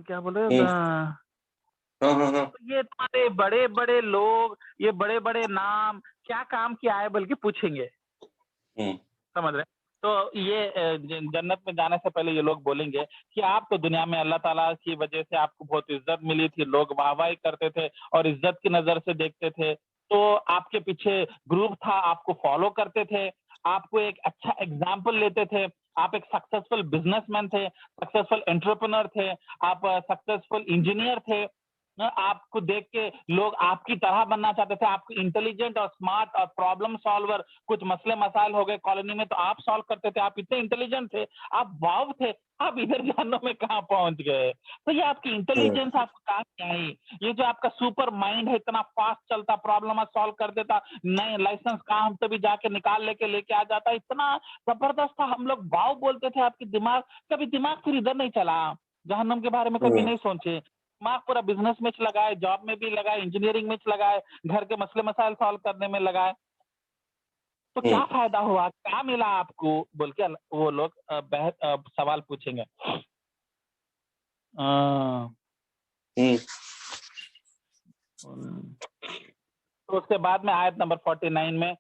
क्या बोले तो ये तुम्हारे बड़े बड़े लोग, ये बड़े बड़े नाम क्या काम किया है बल्कि पूछेंगे, समझ रहे? तो ये जन्नत में जाने से पहले ये लोग बोलेंगे कि आप तो दुनिया में अल्लाह ताला की वजह से आपको बहुत इज्जत मिली थी, लोग वाहवाही करते थे और इज्जत की नजर से देखते थे, तो आपके पीछे ग्रुप था, आपको फॉलो करते थे, आपको एक अच्छा एग्जाम्पल लेते थे, आप एक सक्सेसफुल बिजनेसमैन थे, सक्सेसफुल एंटरप्रेन्योर थे, आप सक्सेसफुल इंजीनियर थे, आपको देख के लोग आपकी तरह बनना चाहते थे, आपको इंटेलिजेंट और स्मार्ट और प्रॉब्लम सॉल्वर, कुछ मसले मसाइल हो गए कॉलोनी में तो आप सॉल्व करते थे, आप इतने इंटेलिजेंट थे, आप वाव थे, आप इधर जानने में कहाँ पहुंच गए? तो ये आपकी इंटेलिजेंस आपको कहाँ से आई? ये जो आपका सुपर माइंड है, इतना फास्ट चलता, प्रॉब्लम सॉल्व कर देता, नए लाइसेंस कहाँ हम तभी जाके निकाल लेके आ जाता, इतना जबरदस्त था, हम लोग वाव बोलते थे, आपकी दिमाग कभी दिमाग फिर इधर नहीं चला, जहन्नम के बारे में कभी नहीं सोचे, दिमाग पूरा बिजनेस में लगाए, जॉब में भी लगाए, इंजीनियरिंग में लगाए, घर के मसले मसाइल सॉल्व करने में लगाए, तो क्या फायदा हुआ, क्या मिला आपको बोल के वो लोग सवाल पूछेंगे। तो उसके बाद में आयत नंबर 49 में,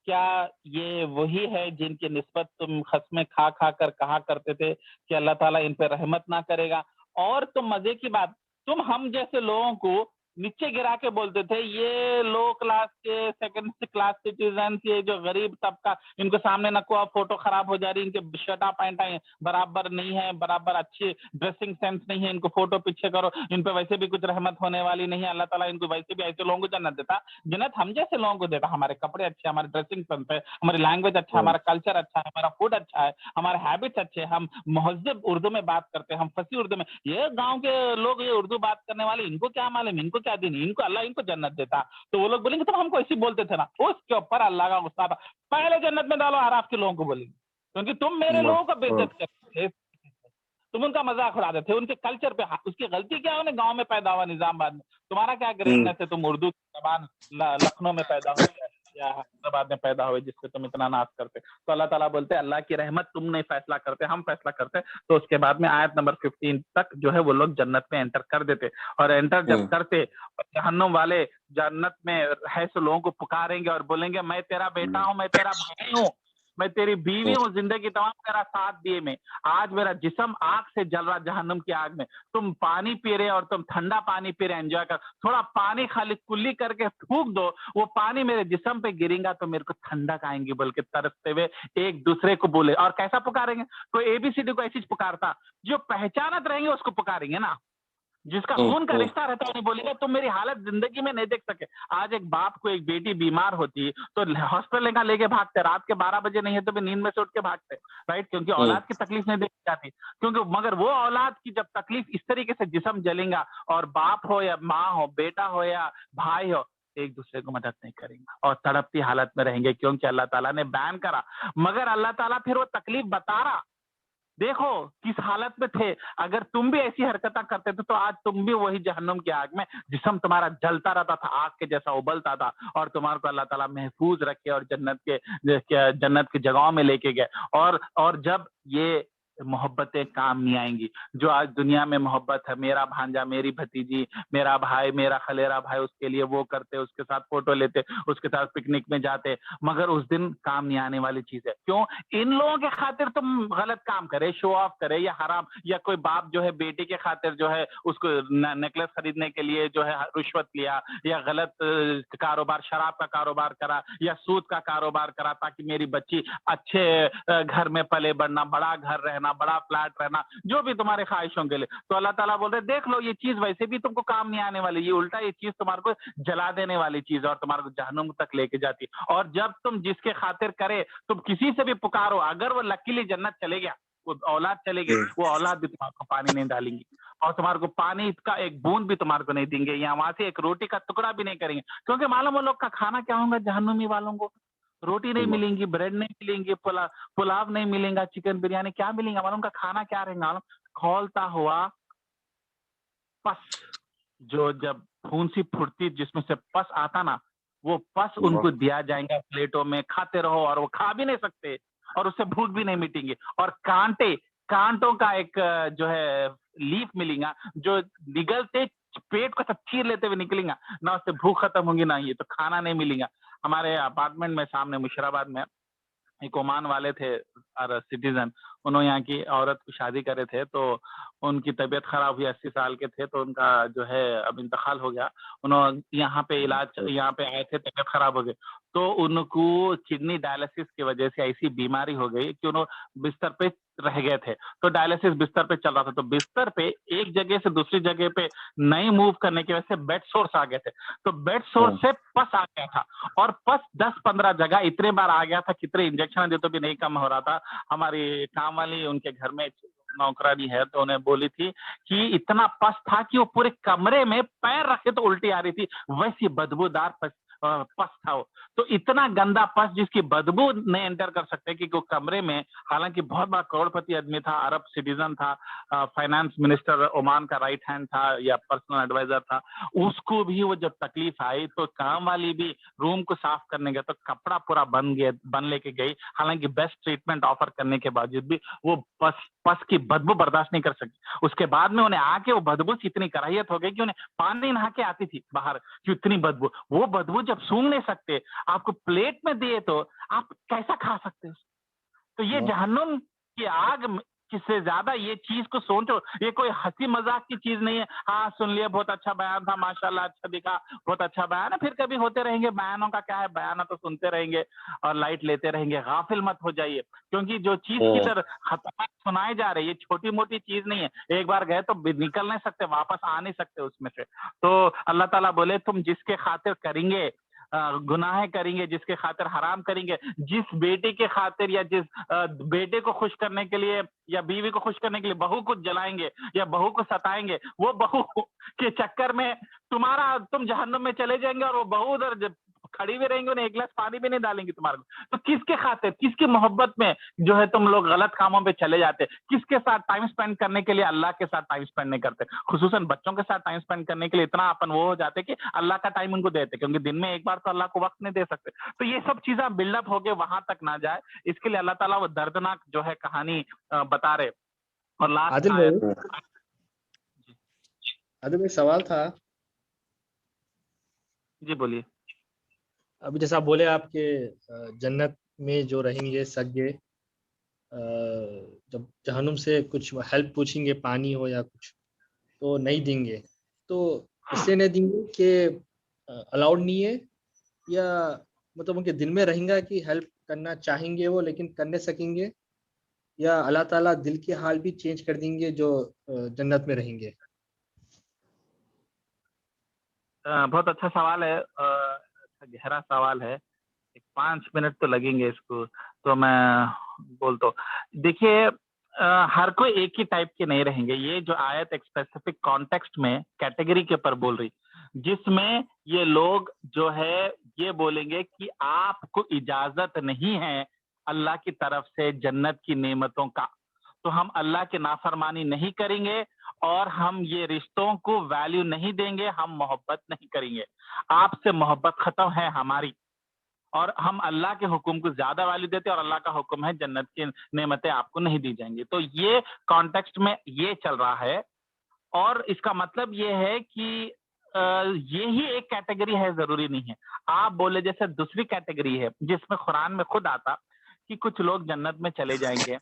क्या ये वही है जिनकी निस्बत तुम खस्में खा खा कर कहा करते थे कि अल्लाह ताला इन पर रहमत ना करेगा, और तुम मजे की बात, तुम हम जैसे लोगों को नीचे गिरा के बोलते थे ये लो क्लास के सेकंड क्लास सिटीजन, ये जो गरीब तबका, इनको सामने न को फोटो खराब हो जा रही, इनके शर्टा पैंटा बराबर नहीं है, बराबर अच्छी ड्रेसिंग सेंस नहीं है, इनको फोटो पीछे करो, इन पे वैसे भी कुछ रहमत होने वाली नहीं है, अल्लाह ताला इनको वैसे भी ऐसे लोगों को जन्नत देता, जन्नत हम जैसे लोगों को देता, हमारे कपड़े अच्छे, हमारे ड्रेसिंग सेंस है, हमारी लैंग्वेज अच्छा, हमारा कल्चर अच्छा है, हमारा फूड अच्छा है, हमारे हैबिट्स अच्छे, हम महज़ब उर्दू में बात करते हैं, हम फसी उर्दू में, ये गाँव के लोग ये उर्दू बात करने वाले, इनको क्या मालूम, इनको क्या दिन, इनको अल्लाह इनको जन्नत देता, तो वो लोग बोलेंगे तो हमको ऐसे बोलते थे ना, उसके ऊपर अल्लाह का गुस्सा था, पहले जन्नत में डालो आराफ के लोगों को बोलेंगे, क्योंकि तुम मेरे लोगों का बेइज्जत करते थे, तुम उनका मजाक उड़ाते थे, उनके कल्चर पे, उसकी गलती क्या है, उन्हें गांव में पैदा हुआ निजामाबाद में, तुम्हारा क्या ग्रेटनेस है, तुम उर्दू जबान लखनऊ में पैदा हुए या हैदराबाद में पैदा हुए जिससे तुम इतना नाश करते, तो अल्लाह ताला बोलते हैं अल्लाह की रहमत तुम नहीं फैसला करते, हम फैसला करते। तो उसके बाद में आयत नंबर 15 तक जो है वो लोग जन्नत में एंटर कर देते, और एंटर जब करते, जहन्नुम वाले जन्नत में है सो लोगों को पुकारेंगे और बोलेंगे मैं तेरा बेटा हूँ, मैं तेरा भाई हूँ, मैं तेरी बीवी हूँ, जिंदगी तमाम तेरा साथ दिए में, आज मेरा जिस्म आग से जल रहा, जहन्नुम की आग में, तुम पानी पी रहे और तुम ठंडा पानी पी रहे, एंजॉय कर, थोड़ा पानी खाली कुल्ली करके थूक दो, वो पानी मेरे जिस्म पे गिरेगा तो मेरे को ठंडक आएंगी बोल के तरसते हुए एक दूसरे को बोले। और कैसा पुकारेंगे, कोई एबीसीडी को ऐसी पुकारता, जो पहचानत रहेंगे उसको पुकारेंगे ना, जिसका खून का रिश्ता रहता है नहीं बोलेगा तुम मेरी हालत जिंदगी में नहीं देख सके। आज एक बाप को एक बेटी बीमार होती तो हॉस्पिटल का लेके भागते, रात के 12 बजे नहीं है तो भी नींद में से उठ के भागते, राइट, क्योंकि औलाद की तकलीफ नहीं देखी जाती, क्योंकि मगर वो औलाद की जब तकलीफ इस तरीके से जिस्म जलेगा, और बाप हो या माँ हो, बेटा हो या भाई हो, एक दूसरे को मदद नहीं करेंगे और तड़पती हालत में रहेंगे, क्योंकि अल्लाह ताला ने बैन करा। मगर अल्लाह ताला फिर वो तकलीफ बता रहा, देखो किस हालत में थे, अगर तुम भी ऐसी हरकत करते थे तो आज तुम भी वही जहन्नुम की आग में, जिस्म तुम्हारा जलता रहता था, आग के जैसा उबलता था, और तुम्हारे को अल्लाह ताला महफूज रखे और जन्नत के जगहों में लेके गए। और जब ये मोहब्बतें काम नहीं आएंगी, जो आज दुनिया में मोहब्बत है, मेरा भांजा, मेरी भतीजी, मेरा भाई, मेरा खलेरा भाई, उसके लिए वो करते, उसके साथ फोटो लेते, उसके साथ पिकनिक में जाते, मगर उस दिन काम नहीं आने वाली चीज है। क्यों? इन लोगों के खातिर तुम गलत काम करे, शो ऑफ करे, या हराम, या कोई बाप जो है बेटी के खातिर जो है उसको नेकलेस खरीदने के लिए जो है रिश्वत लिया, या गलत कारोबार, शराब का कारोबार करा, या सूद का कारोबार करा, ताकि मेरी बच्ची अच्छे घर में पले बढ़ना, बड़ा घर रहना, बड़ा फ्लैट रहना, जो भी तुम्हारे ख्वाहिशों के लिए। तो अल्लाह ताला बोल रहे देख लो ये चीज वैसे भी तुमको काम नहीं आने वाली, ये उल्टा ये चीज तुम्हारे को जला देने वाली चीज और तुम्हारे को जहन्नुम तक लेके जाती। और जब तुम जिसके खातिर करे, तुम किसी से भी पुकारो, अगर वो लकीली जन्नत चले गया, वो औलाद चले गए, वो औलाद भी तुम्हारे को पानी नहीं डालेंगी, और तुम्हारे को पानी का एक बूंद भी तुम्हारे को नहीं देंगे, या वहां से एक रोटी का टुकड़ा भी नहीं करेंगे, क्योंकि मालूम वो लोग का खाना क्या होगा जहन्नुमी वालों को। रोटी नहीं मिलेंगी, ब्रेड नहीं मिलेंगी, पुलाव नहीं मिलेगा, चिकन बिरयानी क्या मिलेगा मालूम? उनका खाना क्या रहेगा मालूम? खौलता हुआ पस, जो जब खून सी फुटती जिसमें से पस आता ना, वो पस उनको दिया जाएगा प्लेटों में, खाते रहो, और वो खा भी नहीं सकते और उससे भूख भी नहीं मिटेंगी। और कांटों का एक जो है लीफ मिलेगा, जो निगलते पेट को सब चीर लेते हुए निकलेगा ना, उससे भूख खत्म होगी ना ये तो खाना नहीं मिलेगा। हमारे अपार्टमेंट में सामने मुशीराबाद में एक ओमान वाले थे सिटीजन, उन्होंने यहाँ की औरत की शादी करे थे, तो उनकी तबीयत खराब हुई, 80 साल के थे, तो उनका जो है अब इंतकाल हो गया। उन्होंने यहाँ पे यहाँ पे आए थे, तबीयत खराब हो गई, तो उनको किडनी डायलिसिस की वजह से ऐसी बीमारी हो गई कि उन्होंने बिस्तर पे रह गए थे। तो डायलिसिस बिस्तर पे चल रहा था, तो बिस्तर पे एक जगह से दूसरी जगह पे नहीं मूव करने की वजह से बेड सोर्स आ गए थे। तो बेड सोर्स से पस आ गया था, और पस 10-15 जगह इतने बार आ गया था, कितने इंजेक्शन दे तो भी नहीं कम हो रहा था। हमारी काम वाली उनके घर में नौकरानी है, तो उन्हें बोली थी कि इतना पस था कि वो पूरे कमरे में पैर रखे तो उल्टी आ रही थी, वैसी बदबूदार पस था वो। तो इतना गंदा पस जिसकी बदबू नहीं एंटर कर सकते, कि वो कमरे में, हालांकि बहुत बड़ा करोड़पति आदमी था, अरब सिटीजन था, फाइनेंस मिनिस्टर ओमान का राइट हैंड था या पर्सनल एडवाइजर था, उसको भी वो जब तकलीफ आई तो काम वाली भी रूम को साफ करने गया तो कपड़ा पूरा बन लेके गई। हालांकि बेस्ट ट्रीटमेंट ऑफर करने के बावजूद भी वो पस की बदबू बर्दाश्त नहीं कर सकी। उसके बाद में उन्हें आके वो बदबू से इतनी कराहियत हो गई कि उन्हें पानी नहा के आती थी बाहर, कि इतनी बदबू। वो बदबू जब सूंघ नहीं सकते, आपको प्लेट में दिए तो आप कैसा खा सकते हो? तो ये जहन्नुम की आग से ज्यादा ये चीज को सोचो, ये कोई हंसी मजाक की चीज नहीं है। हाँ सुन लिया, बहुत अच्छा बयान था, माशाल्लाह अच्छा दिखा, बहुत अच्छा बयान है, फिर कभी होते रहेंगे, बयानों का क्या है, बयान तो सुनते रहेंगे और लाइट लेते रहेंगे। गाफिल मत हो जाइए, क्योंकि जो चीज की तरह खतरनाक सुनाई जा रही है, छोटी मोटी चीज नहीं है। एक बार गए तो निकल नहीं सकते, वापस आ नहीं सकते उसमें से। तो अल्लाह ताला बोले तुम जिसके खातिर करेंगे गुनाह करेंगे, जिसके खातिर हराम करेंगे, जिस बेटे के खातिर या जिस बेटे को खुश करने के लिए या बीवी को खुश करने के लिए बहू को जलाएंगे या बहू को सताएंगे, वो बहू के चक्कर में तुम जहन्नुम में चले जाएंगे, और वो बहू उधर खड़ी भी रहेंगे, उन्हें एक गिलास पानी भी नहीं डालेंगे तुम्हारे को। तो किसके खातिर, किसकी मोहब्बत में जो है तुम लोग गलत कामों पे चले जाते? किसके साथ टाइम स्पेंड करने के लिए अल्लाह के साथ टाइम स्पेंड नहीं करते? खुसूसन बच्चों के साथ टाइम स्पेंड करने के लिए इतना अपन वो हो जाते कि अल्लाह का टाइम उनको देते, क्योंकि दिन में एक बार तो अल्लाह को वक्त नहीं दे सकते। तो ये सब चीजें बिल्डअप हो गए, वहां तक ना जाए, इसके लिए अल्लाह ताला वो दर्दनाक जो है कहानी बता रहे। और लास्ट आदिल भाई सवाल था। जी बोलिए। अभी जैसा आप बोले, आपके जन्नत में जो रहेंगे सगे, जब जहन्नुम से कुछ हेल्प पूछेंगे, पानी हो या कुछ, तो नहीं देंगे। तो इसलिए नहीं देंगे कि अलाउड नहीं है, या मतलब उनके दिल में रहेगा कि हेल्प करना चाहेंगे वो लेकिन कर नहीं सकेंगे, या अल्लाह ताला दिल के हाल भी चेंज कर देंगे जो जन्नत में रहेंगे? बहुत अच्छा सवाल है, गहरा सवाल है। 5 मिनट तो लगेंगे इसको, तो मैं बोलता हूँ। देखिए, हर कोई एक ही टाइप के नहीं रहेंगे। ये जो आयत एक स्पेसिफिक कॉन्टेक्स्ट में कैटेगरी के ऊपर बोल रही, जिसमें ये लोग जो है ये बोलेंगे कि आपको इजाजत नहीं है अल्लाह की तरफ से जन्नत की नेमतों का, तो हम अल्लाह की नाफरमानी नहीं करेंगे और हम ये रिश्तों को वैल्यू नहीं देंगे, हम मोहब्बत नहीं करेंगे, आपसे मोहब्बत खत्म है हमारी, और हम अल्लाह के हुक्म को ज्यादा वैल्यू देते हैं, और अल्लाह का हुक्म है जन्नत की नेमतें आपको नहीं दी जाएंगी। तो ये कॉन्टेक्स्ट में ये चल रहा है, और इसका मतलब ये है कि ये ही एक कैटेगरी है, जरूरी नहीं है। आप बोले जैसे दूसरी कैटेगरी है जिसमें कुरान में खुद आता कि कुछ लोग जन्नत में चले जाएंगे,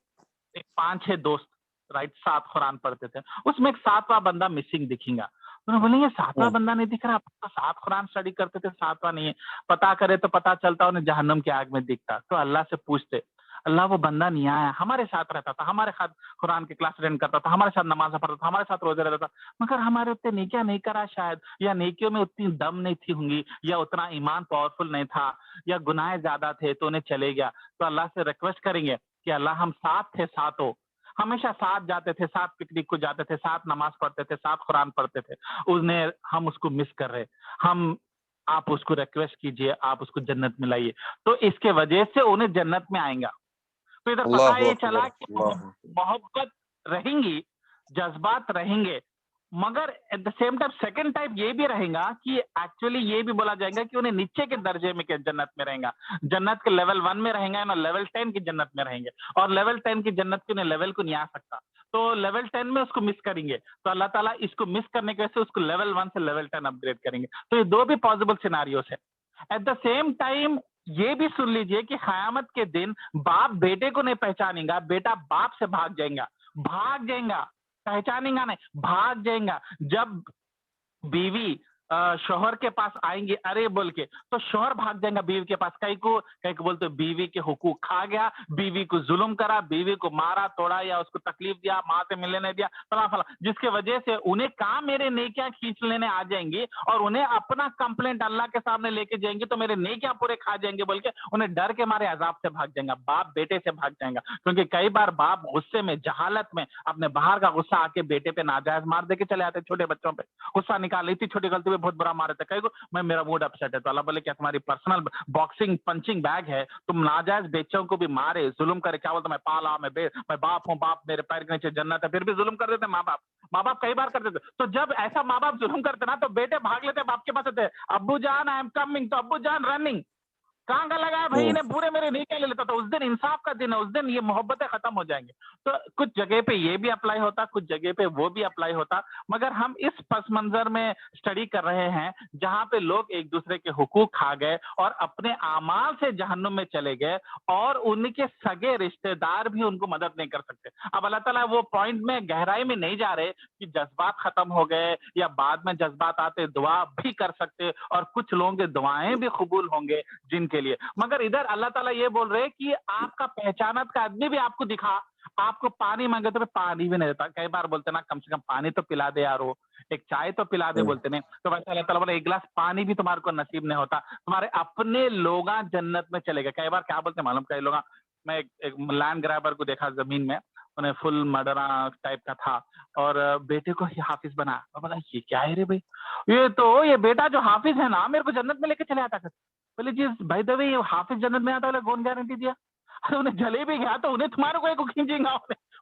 5-6 दोस्त, राइट, 7 कुरान पढ़ते थे, उसमें एक 7वां बंदा मिसिंग दिखेगा। उन्होंने बोलेंगे 7वां बंदा नहीं दिख रहा, तो 7 कुरान स्टडी करते थे, 7वां नहीं है, पता करे तो पता चलता उन्हें जहन्नुम की आग में दिखता। तो अल्लाह से पूछते, अल्लाह वो बंदा नहीं आया, हमारे साथ रहता था, हमारे साथ कुरान की क्लास अटेंड करता था, हमारे साथ नमाज पढ़ता था, हमारे साथ रोजे रहता था, मगर हमारे उतने नेकियां नहीं करा शायद, या नेकियों में उतनी दम नहीं थी होंगी, या उतना ईमान पावरफुल नहीं था, या गुनाह ज्यादा थे तो उन्हें चले गया। तो अल्लाह से रिक्वेस्ट करेंगे कि अल्लाह हम साथ थे, साथों हमेशा साथ जाते थे, साथ पिकनिक को जाते थे, साथ नमाज पढ़ते थे, साथ कुरान पढ़ते थे, उसने हम उसको मिस कर रहे, हम آپ اس کو ریکویسٹ کیجئے, آپ اس کو جنت میں لائیے, تو اس کے وجہ سے انہیں جنت میں آئیں گا. تو ادھر پتہ یہ چلا کہ محبت رہیں گی, جذبات رہیں گے, مگر at the same time second type یہ بھی رہے گا کہ ایکچولی یہ بھی بولا جائے گا کہ انہیں نیچے کے درجے میں جنت میں رہیں گا, جنت کے لیول 1 میں رہیں گے نا, لیول 10 کی جنت میں رہیں گے, اور لیول 10 کی جنت کے لیول کو نہیں آ سکتا, تو لیول 10 میں اس کو مس کریں گے, تو اللہ تعالیٰ اس کو مس کرنے کی وجہ سے اس کو لیول 1 سے لیول 10 اپ گریڈ کریں گے. تو یہ دو بھی پاسبل سیناریوز ہے. ایٹ دا سیم ٹائم یہ بھی سن لیجئے کہ قیامت کے دن باپ بیٹے کو نہیں پہچانیں گا, بیٹا باپ سے بھاگ جائیں گا, پہچانیں گا نہیں, بھاگ جائیں گا. جب بیوی شوہر کے پاس آئیں گے ارے بول کے, تو شوہر بھاگ جائیں گا بیوی کے پاس, کئی کو بولتے بیوی کے حقوق کھا گیا, بیوی کو ظلم کرا, بیوی کو مارا توڑا یا اس کو تکلیف دیا, ماں سے ملنے نہیں دیا, فلاں فلاں, جس کی وجہ سے انہیں کہاں میرے نیکیاں کھینچ لینے آ جائیں گی اور انہیں اپنا کمپلینٹ اللہ کے سامنے لے کے جائیں گے تو میرے نیکیاں پورے کھا جائیں گے بول کے انہیں ڈر کے مارے عذاب سے بھاگ جائیں گا, باپ بیٹے سے بھاگ جائیں گا. کیونکہ کئی بار باپ غصے میں, جہالت میں اپنے باہر کا غصہ آ کے بیٹے پہ ناجائز مار دے کے چلے آتے, چھوٹے بچوں پہ غصہ نکال لیتی, چھوٹی غلطی پہ بہت برا مارے تھے, کئی کو میں میرا موڈ اپسیٹ ہے, تو اللہ بولے کہ تمہاری پرسنل باکسنگ پنچنگ بیگ ہے, تم ناجائز بچوں کو بھی مارے, ظلم کرے, کیا بولتا میں پالا, میں باپ ہوں, باپ میرے پیر کے نیچے جنت ہے, پھر بھی ظلم کر دیتے ماں باپ کئی بار کر دیتے. تو جب ایسا ماں باپ ظلم کرتے نا تو بیٹے بھاگ لیتے باپ کے پاس آتے, ابو جان آئی ایم کمنگ, تو ابو جان رننگ, کہاں کا لگا ہے بھائی نے پورے میرے نیچے لے لیتا. تو اس دن انصاف کا دن ہے, اس دن یہ محبتیں ختم ہو جائیں گے. تو کچھ جگہ پہ یہ بھی اپلائی ہوتا, کچھ جگہ پہ وہ بھی اپلائی ہوتا, مگر ہم اس پس منظر میں اسٹڈی کر رہے ہیں جہاں پہ لوگ ایک دوسرے کے حقوق کھا گئے اور اپنے اعمال سے جہنم میں چلے گئے اور ان کے سگے رشتے دار بھی ان کو مدد نہیں کر سکتے. اب اللہ تعالیٰ وہ پوائنٹ میں گہرائی میں نہیں جا رہے کہ جذبات ختم ہو گئے یا بعد میں جذبات آتے دعا بھی کر سکتے اور کچھ لوگوں کے دعائیں بھی قبول ہوں گے جن کے لیے, مگر ادھر اللہ تعالیٰ یہ بول رہے کہ آپ کا پہچانت کا آدمی بھی آپ کو دکھا, آپ کو پانی مانگے تو پانی بھی نہیں دیتا, کئی بار بولتے نا کم سے کم پانی تو پلا دے یارو, ایک چائے تو پلا دے بولتے نہیں, تو ویسے اللہ تعالیٰ بولے ایک گلاس پانی بھی تمہارے کو نصیب نہیں ہوتا, تمہارے اپنے لوگ جنت میں چلے گئے. کئی بار کیا بولتے معلوم, کئی لوگ, میں ایک لینڈ گرابر کو دیکھا زمین میں, انہیں فل مڈرا ٹائپ کا تھا اور بیٹے کو ہی حافظ بنا, بولا یہ کیا ہے رے بھائی, یہ بیٹا جو حافظ ہے نا میرے کو جنت میں لے کے چلے آتا کرتے. بولے جی بھائی دو یہ حافظ جنت میں آتا ہے, کون گارنٹی دیا, انہیں جلے بھی گیا تو انہیں تمہارے کو کھینچیں گا,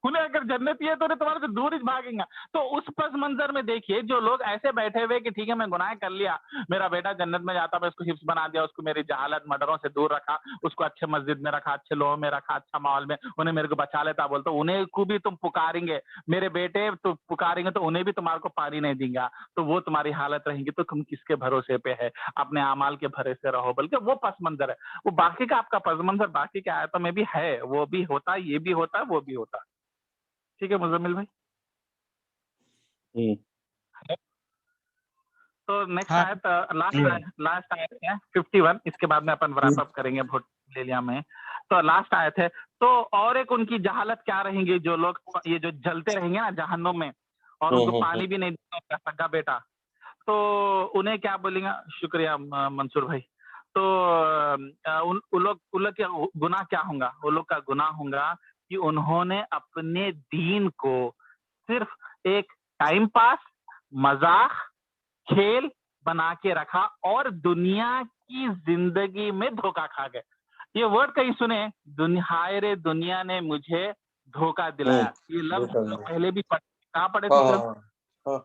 انہیں اگر جنت ہے تو انہیں تمہارے سے دور ہی بھاگیں گا. تو اس پس منظر میں دیکھیے جو لوگ ایسے بیٹھے ہوئے کہ ٹھیک ہے میں گناہ کر لیا, میرا بیٹا جنت میں جاتا, میں اس کو حفظ بنا دیا, اس کو میری جہالت مڈروں سے دور رکھا, اس کو اچھے مسجد میں رکھا, اچھے لوگوں میں رکھا, اچھا ماحول میں, انہیں میرے کو بچا لیتا, بولتا انہیں کو بھی تم پکاریں گے, میرے بیٹے تو پکاریں گے تو انہیں بھی تمہارے کو پانی نہیں دیں گا, تو وہ تمہاری حالت رہیں گی, تو تم کس کے بھروسے پہ ہے, اپنے اعمال کے بھروسے رہو. بلکہ وہ پس منظر ہے, وہ باقی کا آپ کا پس منظر باقی کے آیتوں میں بھی ہے, وہ بھی ہوتا, یہ بھی ہوتا, وہ بھی ہوتا. ٹھیک ہے مزمل بھائی. تو نیکسٹ آیت, لاسٹ آیت ہے 51, اس کے بعد میں اپن ریپ اپ کریں گے, بہت لے لیا میں. تو لاسٹ آیت ہے, تو اور ایک ان کی جہالت کیا رہیں گی, جو لوگ یہ جو جلتے رہیں گے نا جہنم میں اور ان کو پانی بھی نہیں دیتا سگا بیٹا, تو انہیں کیا بولیں گا. شکریہ منصور بھائی. تو ان لوگ کے گناہ کیا ہوں گا, وہ لوگ کا گناہ ہوں گا کہ انہوں نے اپنے دین کو صرف ایک ٹائم پاس, مذاق, کھیل بنا کے رکھا اور دنیا کی زندگی میں دھوکہ کھا گئے. یہ ورڈ کہیں سنے, ہائے دنیا نے مجھے دھوکہ دلایا, یہ لفظ پہلے بھی کہاں پڑھے تھے,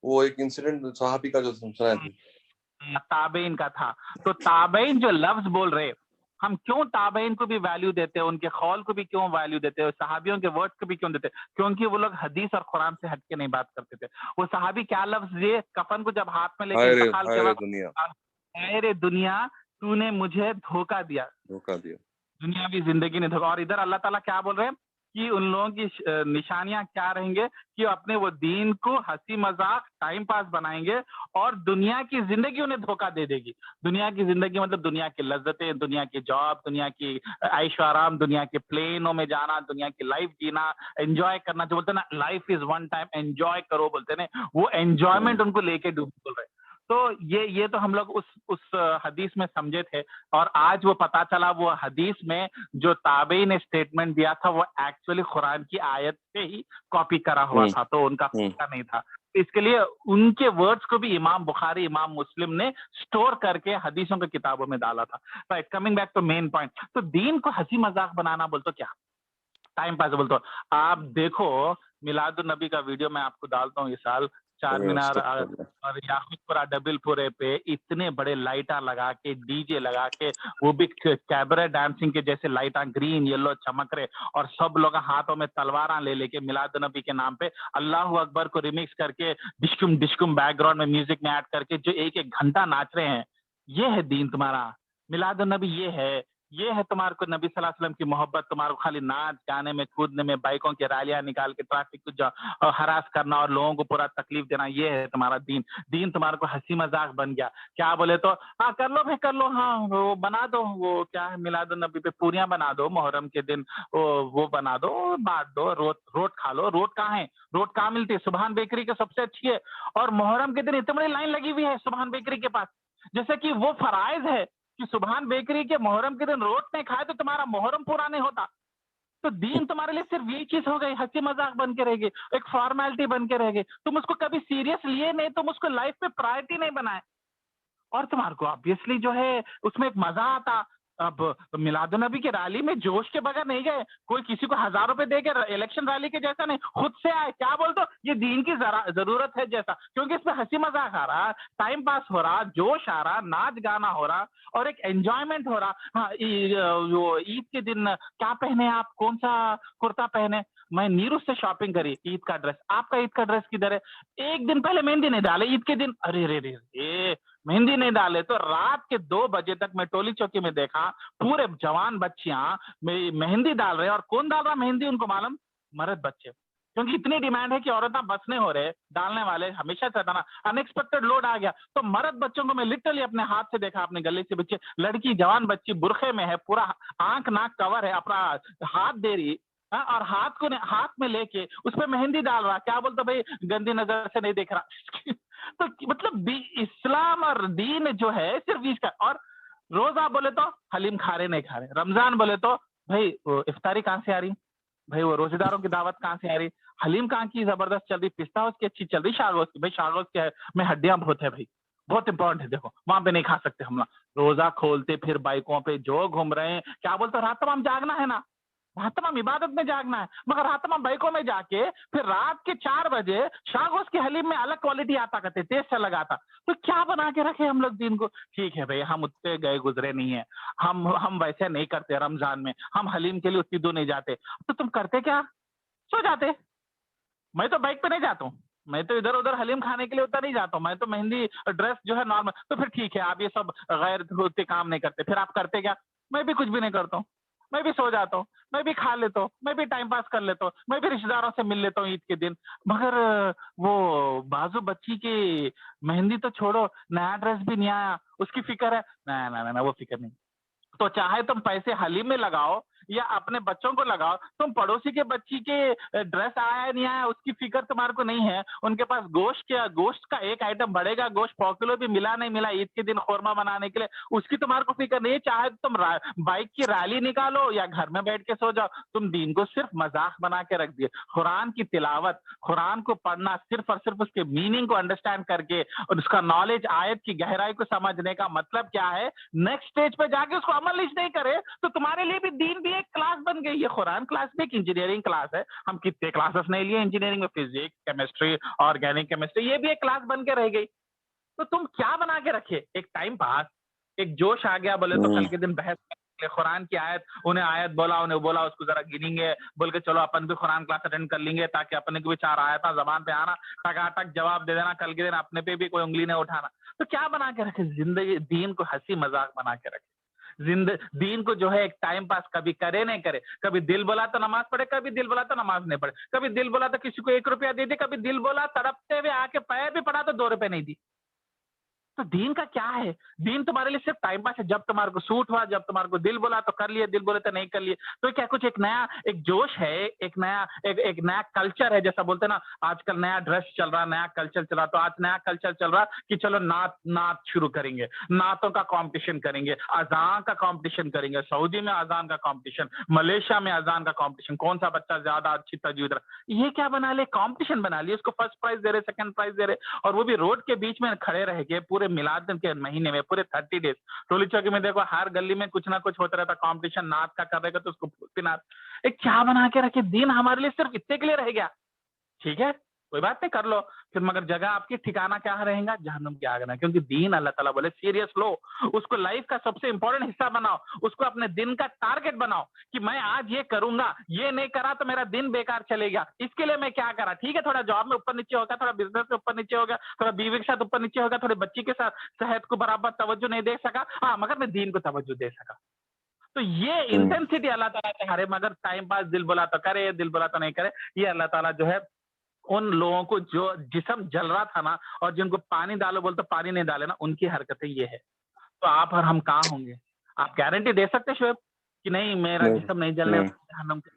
وہ ایک انسیڈنٹ صحابی کا جو سنا ہے تابعین کا تھا. تو تابعین جو لفظ بول رہے, ہم کیوں تابعین کو بھی ویلیو دیتے ہیں, ان کے قول کو بھی کیوں ویلیو دیتے ہیں, صحابیوں کے ورڈ کو بھی کیوں دیتے, کیونکہ وہ لوگ حدیث اور قرآن سے ہٹ کے نہیں بات کرتے تھے. وہ صحابی کیا لفظ یہ کفن کو جب ہاتھ میں لے کے انتقال کے وقت, اے دنیا تو نے مجھے دھوکہ دیا, دنیاوی زندگی نے دھوکہ. اور ادھر اللہ تعالیٰ کیا بول رہے ہیں کہ ان لوگوں کی نشانیاں کیا رہیں گے کہ اپنے وہ دین کو ہنسی مذاق ٹائم پاس بنائیں گے اور دنیا کی زندگی انہیں دھوکہ دے دے گی. دنیا کی زندگی مطلب دنیا کی لذتیں, دنیا کی جاب, دنیا کی عیش و آرام, دنیا کے پلینوں میں جانا, دنیا کی لائف جینا, انجوائے کرنا, جو بولتے ہیں نا life is one time, enjoy کرو بولتے ہیں, وہ انجوائمنٹ ان کو لے کے ڈوب بول رہے. تو یہ تو ہم لوگ اس حدیث میں سمجھے تھے, اور آج وہ پتا چلا وہ حدیث میں جو تابعی نے اسٹیٹمنٹ دیا تھا وہ ایکچولی قرآن کی آیت سے ہی کاپی کرا ہوا تھا, تو ان کا فائدہ نہیں تھا. اس کے لیے ان کے ورڈز کو بھی امام بخاری امام مسلم نے سٹور کر کے حدیثوں کی کتابوں میں ڈالا تھا. Right, coming back to main point. تو دین کو ہنسی مذاق بنانا بولتے کیا ٹائم پاس بولتے ہو. آپ دیکھو میلاد النبی کا ویڈیو میں آپ کو ڈالتا ہوں اس سال, چار مینار اور یاقوت پورہ ڈبل پورے پہ اتنے بڑے لائٹاں لگا کے ڈی جے لگا کے, وہ بھی کیبرے ڈانسنگ کے جیسے لائٹاں گرین یلو چمک رہے, اور سب لوگ ہاتھوں میں تلواراں لے کے میلاد النبی کے نام پہ اللہ اکبر کو ریمکس کر کے ڈشکم ڈشکم بیک گراؤنڈ میں میوزک میں ایڈ کر کے جو ایک ایک گھنٹہ ناچ رہے ہیں. یہ ہے دین تمہارا, میلاد النبی یہ ہے تمہارے کو نبی صلی اللہ علیہ وسلم کی محبت, تمہارے کو خالی ناچ گانے میں کودنے میں بائکوں کی ریلیاں نکال کے ٹریفک کو ہراس کرنا اور لوگوں کو پورا تکلیف دینا, یہ ہے تمہارا دین. دین تمہارے کو ہنسی مذاق بن گیا. کیا بولے تو ہاں کر لو بھائی کر لو, ہاں وہ بنا دو, وہ کیا ہے میلاد النبی پہ پوریاں بنا دو, محرم کے دن وہ بنا دو, بانٹ دو, روٹ کھا لو. روٹ کہاں ہے, روٹ کہاں ملتی ہے؟ سبحان بیکری کے سب سے اچھی ہے. اور محرم کے دن اتنی بڑی لائن لگی ہوئی ہے سبحان بیکری کے پاس, جیسے کہ وہ فرائض ہے کہ سبحان بیکری کے محرم کے دن روٹ نہیں کھائے تو تمہارا محرم پورا نہیں ہوتا. تو دین تمہارے لیے صرف یہ چیز ہو گئی, ہنسی مذاق بن کے رہے گی, ایک فارمیلٹی بن کے رہے گی. تم اس کو کبھی سیریس لیے نہیں, تم اس کو لائف پہ پرائرٹی نہیں بنائے, اور تمہارے کو آبویسلی جو ہے اس میں ایک مزہ آتا. اب میلاد النبی کی ریلی میں جوش کے بغیر نہیں گئے, کوئی کسی کو 1000 روپے دے کے الیکشن ریلی کے جیسا نہیں, خود سے آئے. کیا بولتے ہو, یہ دین کی ضرورت ہے جیسا, کیونکہ اس میں ہنسی مذاق آ رہا, ٹائم پاس ہو رہا, جوش آ رہا, ناچ گانا ہو رہا, اور ایک انجوائمنٹ ہو رہا. ہاں وہ عید کے دن کیا پہنے آپ, کون سا کرتا پہنے؟ میں نیرو سے شاپنگ کری عید کا ڈریس. آپ کا عید کا ڈریس کدھر ہے؟ ایک دن پہلے مہندی نہیں ڈالے عید کے دن, ارے رے رے مہندی نہیں ڈالے تو رات کے 2 بجے تک میں ٹولی چوکی میں دیکھا پورے جوان بچیاں مہندی ڈال رہے, اور کون ڈال رہا مہندی ان کو معلوم؟ مرد بچے, کیونکہ اتنی ڈیمانڈ ہے کہ عورتیں بس نہیں ہو رہے, ڈالنے والے ہمیشہ چاہتا نا, ان ایکسپیکٹڈ لوڈ آ گیا. تو مرد بچوں کو میں لٹرلی اپنے ہاتھ سے دیکھا, اپنے گلے سے بچے, لڑکی جوان بچی برقعے میں ہے, پورا آنکھ ناک کور ہے, اپنا ہاتھ دے رہی اور ہاتھ میں لے کے اس پہ مہندی ڈال رہا. کیا بولتا بھائی گندی نظر سے نہیں دیکھ رہا. تو مطلب اسلام اور دین جو ہے صرف اس کا. اور روزہ بولے تو حلیم کھا رہے نہیں کھا رہے, رمضان بولے تو بھائی افطاری کہاں سے آ رہی, بھائی وہ روزے داروں کی دعوت کہاں سے آ رہی, حلیم کہاں کی زبردست چل رہی, پستہ اس کی اچھی چل رہی, شاگوز کی, بھائی شاگوز کیا ہے میں ہڈیاں بہت ہے بھائی, بہت امپورٹنٹ ہے, دیکھو وہاں پہ نہیں کھا سکتے ہم لوگ. روزہ کھولتے پھر بائکوں پہ جو گھوم رہے ہیں, کیا بولتے رات تمام جاگنا ہے نا, رات تمام عبادت میں جاگنا ہے, مگر رات تمام بائکوں میں جا کے پھر رات کے 4 بجے شاگوز کی حلیم میں الگ کوالٹی آتا کرتے, ٹیسٹ الگ آتا. تو کیا بنا کے رکھے ہم لوگ دین کو؟ ٹھیک ہے بھائی ہم اتنے گئے گزرے نہیں ہیں, ہم ویسے نہیں کرتے رمضان میں, ہم حلیم کے لیے اتنی دور نہیں جاتے. تو تم کرتے کیا؟ سو جاتے. میں تو بائک پہ نہیں جاتا ہوں, میں تو ادھر ادھر حلیم کھانے کے لیے اتنا نہیں جاتا ہوں, میں تو مہندی ڈریس جو ہے نارمل. تو پھر ٹھیک ہے آپ یہ سب غیر ہوتے کام نہیں کرتے, پھر آپ کرتے کیا؟ میں بھی کچھ بھی نہیں کرتا ہوں, میں بھی سو جاتا ہوں, میں بھی کھا لیتا ہوں, میں بھی ٹائم پاس کر لیتا ہوں, میں بھی رشتے داروں سے مل لیتا ہوں عید کے دن. مگر وہ بازو بچی کی مہندی تو چھوڑو, نیا ڈریس بھی نہیں آیا اس کی فکر ہے, نہ وہ فکر نہیں. تو چاہے تم پیسے حلیم میں لگاؤ یا اپنے بچوں کو لگاؤ, تم پڑوسی کے بچی کے ڈریس آیا نہیں آیا اس کی فکر تمہارے کو نہیں ہے. ان کے پاس گوشت کا ایک آئٹم بڑھے گا, گوشت 100 کلو بھی ملا نہیں ملا عید کے دن قورمہ بنانے کے لیے, اس کی تمہارے کو فکر نہیں ہے. چاہے تم بائک کی ریلی نکالو یا گھر میں بیٹھ کے سو جاؤ, تم دین کو صرف مذاق بنا کے رکھ دیے. قرآن کی تلاوت, قرآن کو پڑھنا صرف اور صرف اس کے میننگ کو انڈرسٹینڈ کر کے اور اس کا نالج, آیت کی گہرائی کو سمجھنے کا مطلب کیا ہے, نیکسٹ اسٹیج پہ جا کے اس کو عمل نہیں کرے تو تمہارے لیے بھی دین بھی ایک کلاس بن گئی ہے. قرآن کلاس بھی ایک انجینئرنگ کلاس ہے, ہم کتنے کلاسز نہیں لیے انجینئرنگ میں, فزکس, کیمسٹری, آرگینک کیمسٹری, یہ بھی ایک کلاس بن کے رہ گئی. تو تم کیا بنا کے رکھے؟ ایک ٹائم پاس, ایک جوش آ گیا بولے تو کل کے دن بحث قرآن کی آیت, انہیں آیت بولا اس کو ذرا گنیں گے بول کے چلو اپن بھی قرآن کلاس اٹینڈ کر لیں گے تاکہ اپنے کو بھی 4 آیت زبان پہ آنا, ٹک جواب دے دینا, کل کے دن اپنے پہ بھی کوئی انگلی نہیں اٹھانا. تو کیا بنا کے رکھے زندگی, دین کو ہنسی مذاق بنا کے رکھے. دین کو جو ہے ایک ٹائم پاس کبھی کرے نہیں کرے, کبھی دل بولا تو نماز پڑھے, کبھی دل بولا تو نماز نہیں پڑھے, کبھی دل بولا تو کسی کو 1 روپیہ دے دے, کبھی دل بولا تڑپتے ہوئے آ کے پیر بھی پڑا تو 2 روپے نہیں دی. तो दीन का क्या है? दीन तुम्हारे लिए सिर्फ टाइम पास है, जब तुम्हारे को सूट हुआ, जब तुम्हारे को दिल बोला तो कर लिए, दिल बोले तो नहीं कर लिए। तो क्या कुछ एक नया एक जोश है, एक नया कल्चर है, जैसा बोलते हैं ना आजकल नया ड्रेस चल रहा, नया कल्चर चल रहा, तो आज नया कल्चर चल रहा कि चलो नात शुरू करेंगे, नातों का कंपटीशन करेंगे, अजान का कंपटीशन करेंगे, सऊदी में अजान का कंपटीशन, मलेशिया में अजान का कंपटीशन, कौन सा बच्चा ज्यादा अच्छी तजवीज रहा, ये क्या बना ले, कंपटीशन बना लिए, उसको फर्स्ट प्राइज दे रहे, सेकंड प्राइज दे रहे, और वो भी रोड के बीच में खड़े रह के पूरे मिलाद के महीने में पूरे 30 डेज। टोली चौकी में देखो हर गली में कुछ ना कुछ होता रहता, कंपटीशन नात का कर रहेगा तो उसको नात, एक क्या बना के रखे, दिन हमारे लिए सिर्फ इतने के लिए रह गया। ठीक है कोई बात नहीं, कर लो फिर, मगर जगह आपकी ठिकाना क्या रहेगा, जहन्नुम की आग में, क्योंकि दीन अल्लाह ताला बोले सीरियस लो, उसको लाइफ का सबसे इंपॉर्टेंट हिस्सा बनाओ, उसको अपने दिन का टारगेट बनाओ कि मैं आज ये करूंगा, ये नहीं करा तो मेरा दिन बेकार चलेगा, इसके लिए मैं क्या करा। ठीक है थोड़ा जॉब में ऊपर नीचे होगा, थोड़ा बिजनेस में ऊपर नीचे होगा, थोड़ा बीवी के साथ ऊपर नीचे होगा, थोड़े बच्ची के साथ सेहत को बराबर तवज्जो नहीं दे सका, हाँ मगर मैं दीन को तवज्जो दे सका। तो ये इंटेंसिटी अल्लाह ताला चाह रहे, मगर टाइम पास दिल बोला तो करे, दिल बोला तो नहीं करे। ये अल्लाह ताला जो है उन लोगों को जो जिस्म जल रहा था ना, और जिनको पानी डालो बोलते पानी नहीं डाले ना, उनकी हरकतें ये है। तो आप और हम कहाँ होंगे? आप गारंटी दे सकते शोएब कि नहीं मेरा जिस्म नहीं जलने जहन्नम के?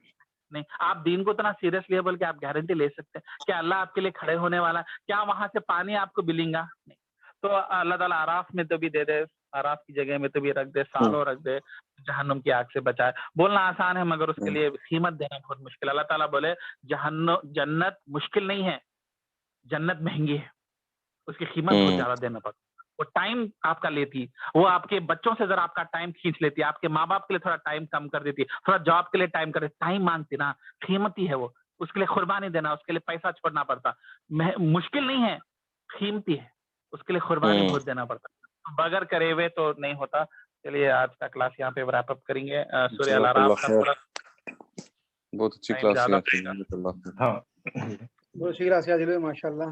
नहीं। आप दीन को इतना सीरियस लिए बोल के आप गारंटी ले सकते हैं क्या अल्लाह आपके लिए खड़े होने वाला, क्या वहां से पानी आपको मिलेगा? नहीं। तो अल्लाह ताला आराफ में तो भी दे दे, आराफ की जगह में तो भी रख दे, सालों रख दे, जहन्नुम की आग से बचाए। बोलना आसान है मगर उसके लिए कीमत देना बहुत मुश्किल। अल्लाह ताला बोले जन्नत मुश्किल नहीं है, जन्नत महंगी है, उसकी कीमत बहुत ज्यादा देना पड़ता। वो टाइम आपका लेती, वो आपके बच्चों से जरा आपका टाइम खींच लेती, आपके माँ बाप के लिए थोड़ा टाइम कम कर देती, थोड़ा जॉब के लिए टाइम कर देती, टाइम मांगती ना, कीमती है वो, उसके लिए कुर्बानी देना, उसके लिए पैसा छोड़ना पड़ता। मुश्किल नहीं है, कीमती है, उसके लिए कुर्बानी बहुत देना पड़ता, बगैर करे हुए तो नहीं होता। चलिए आज का क्लास यहाँ पे रैप अप करेंगे। सूर्य अल-आराफ का थोड़ा बहुत अच्छी टाइम क्लास ज्यादा है। बहुत सी ग्रासियास माशाल्लाह।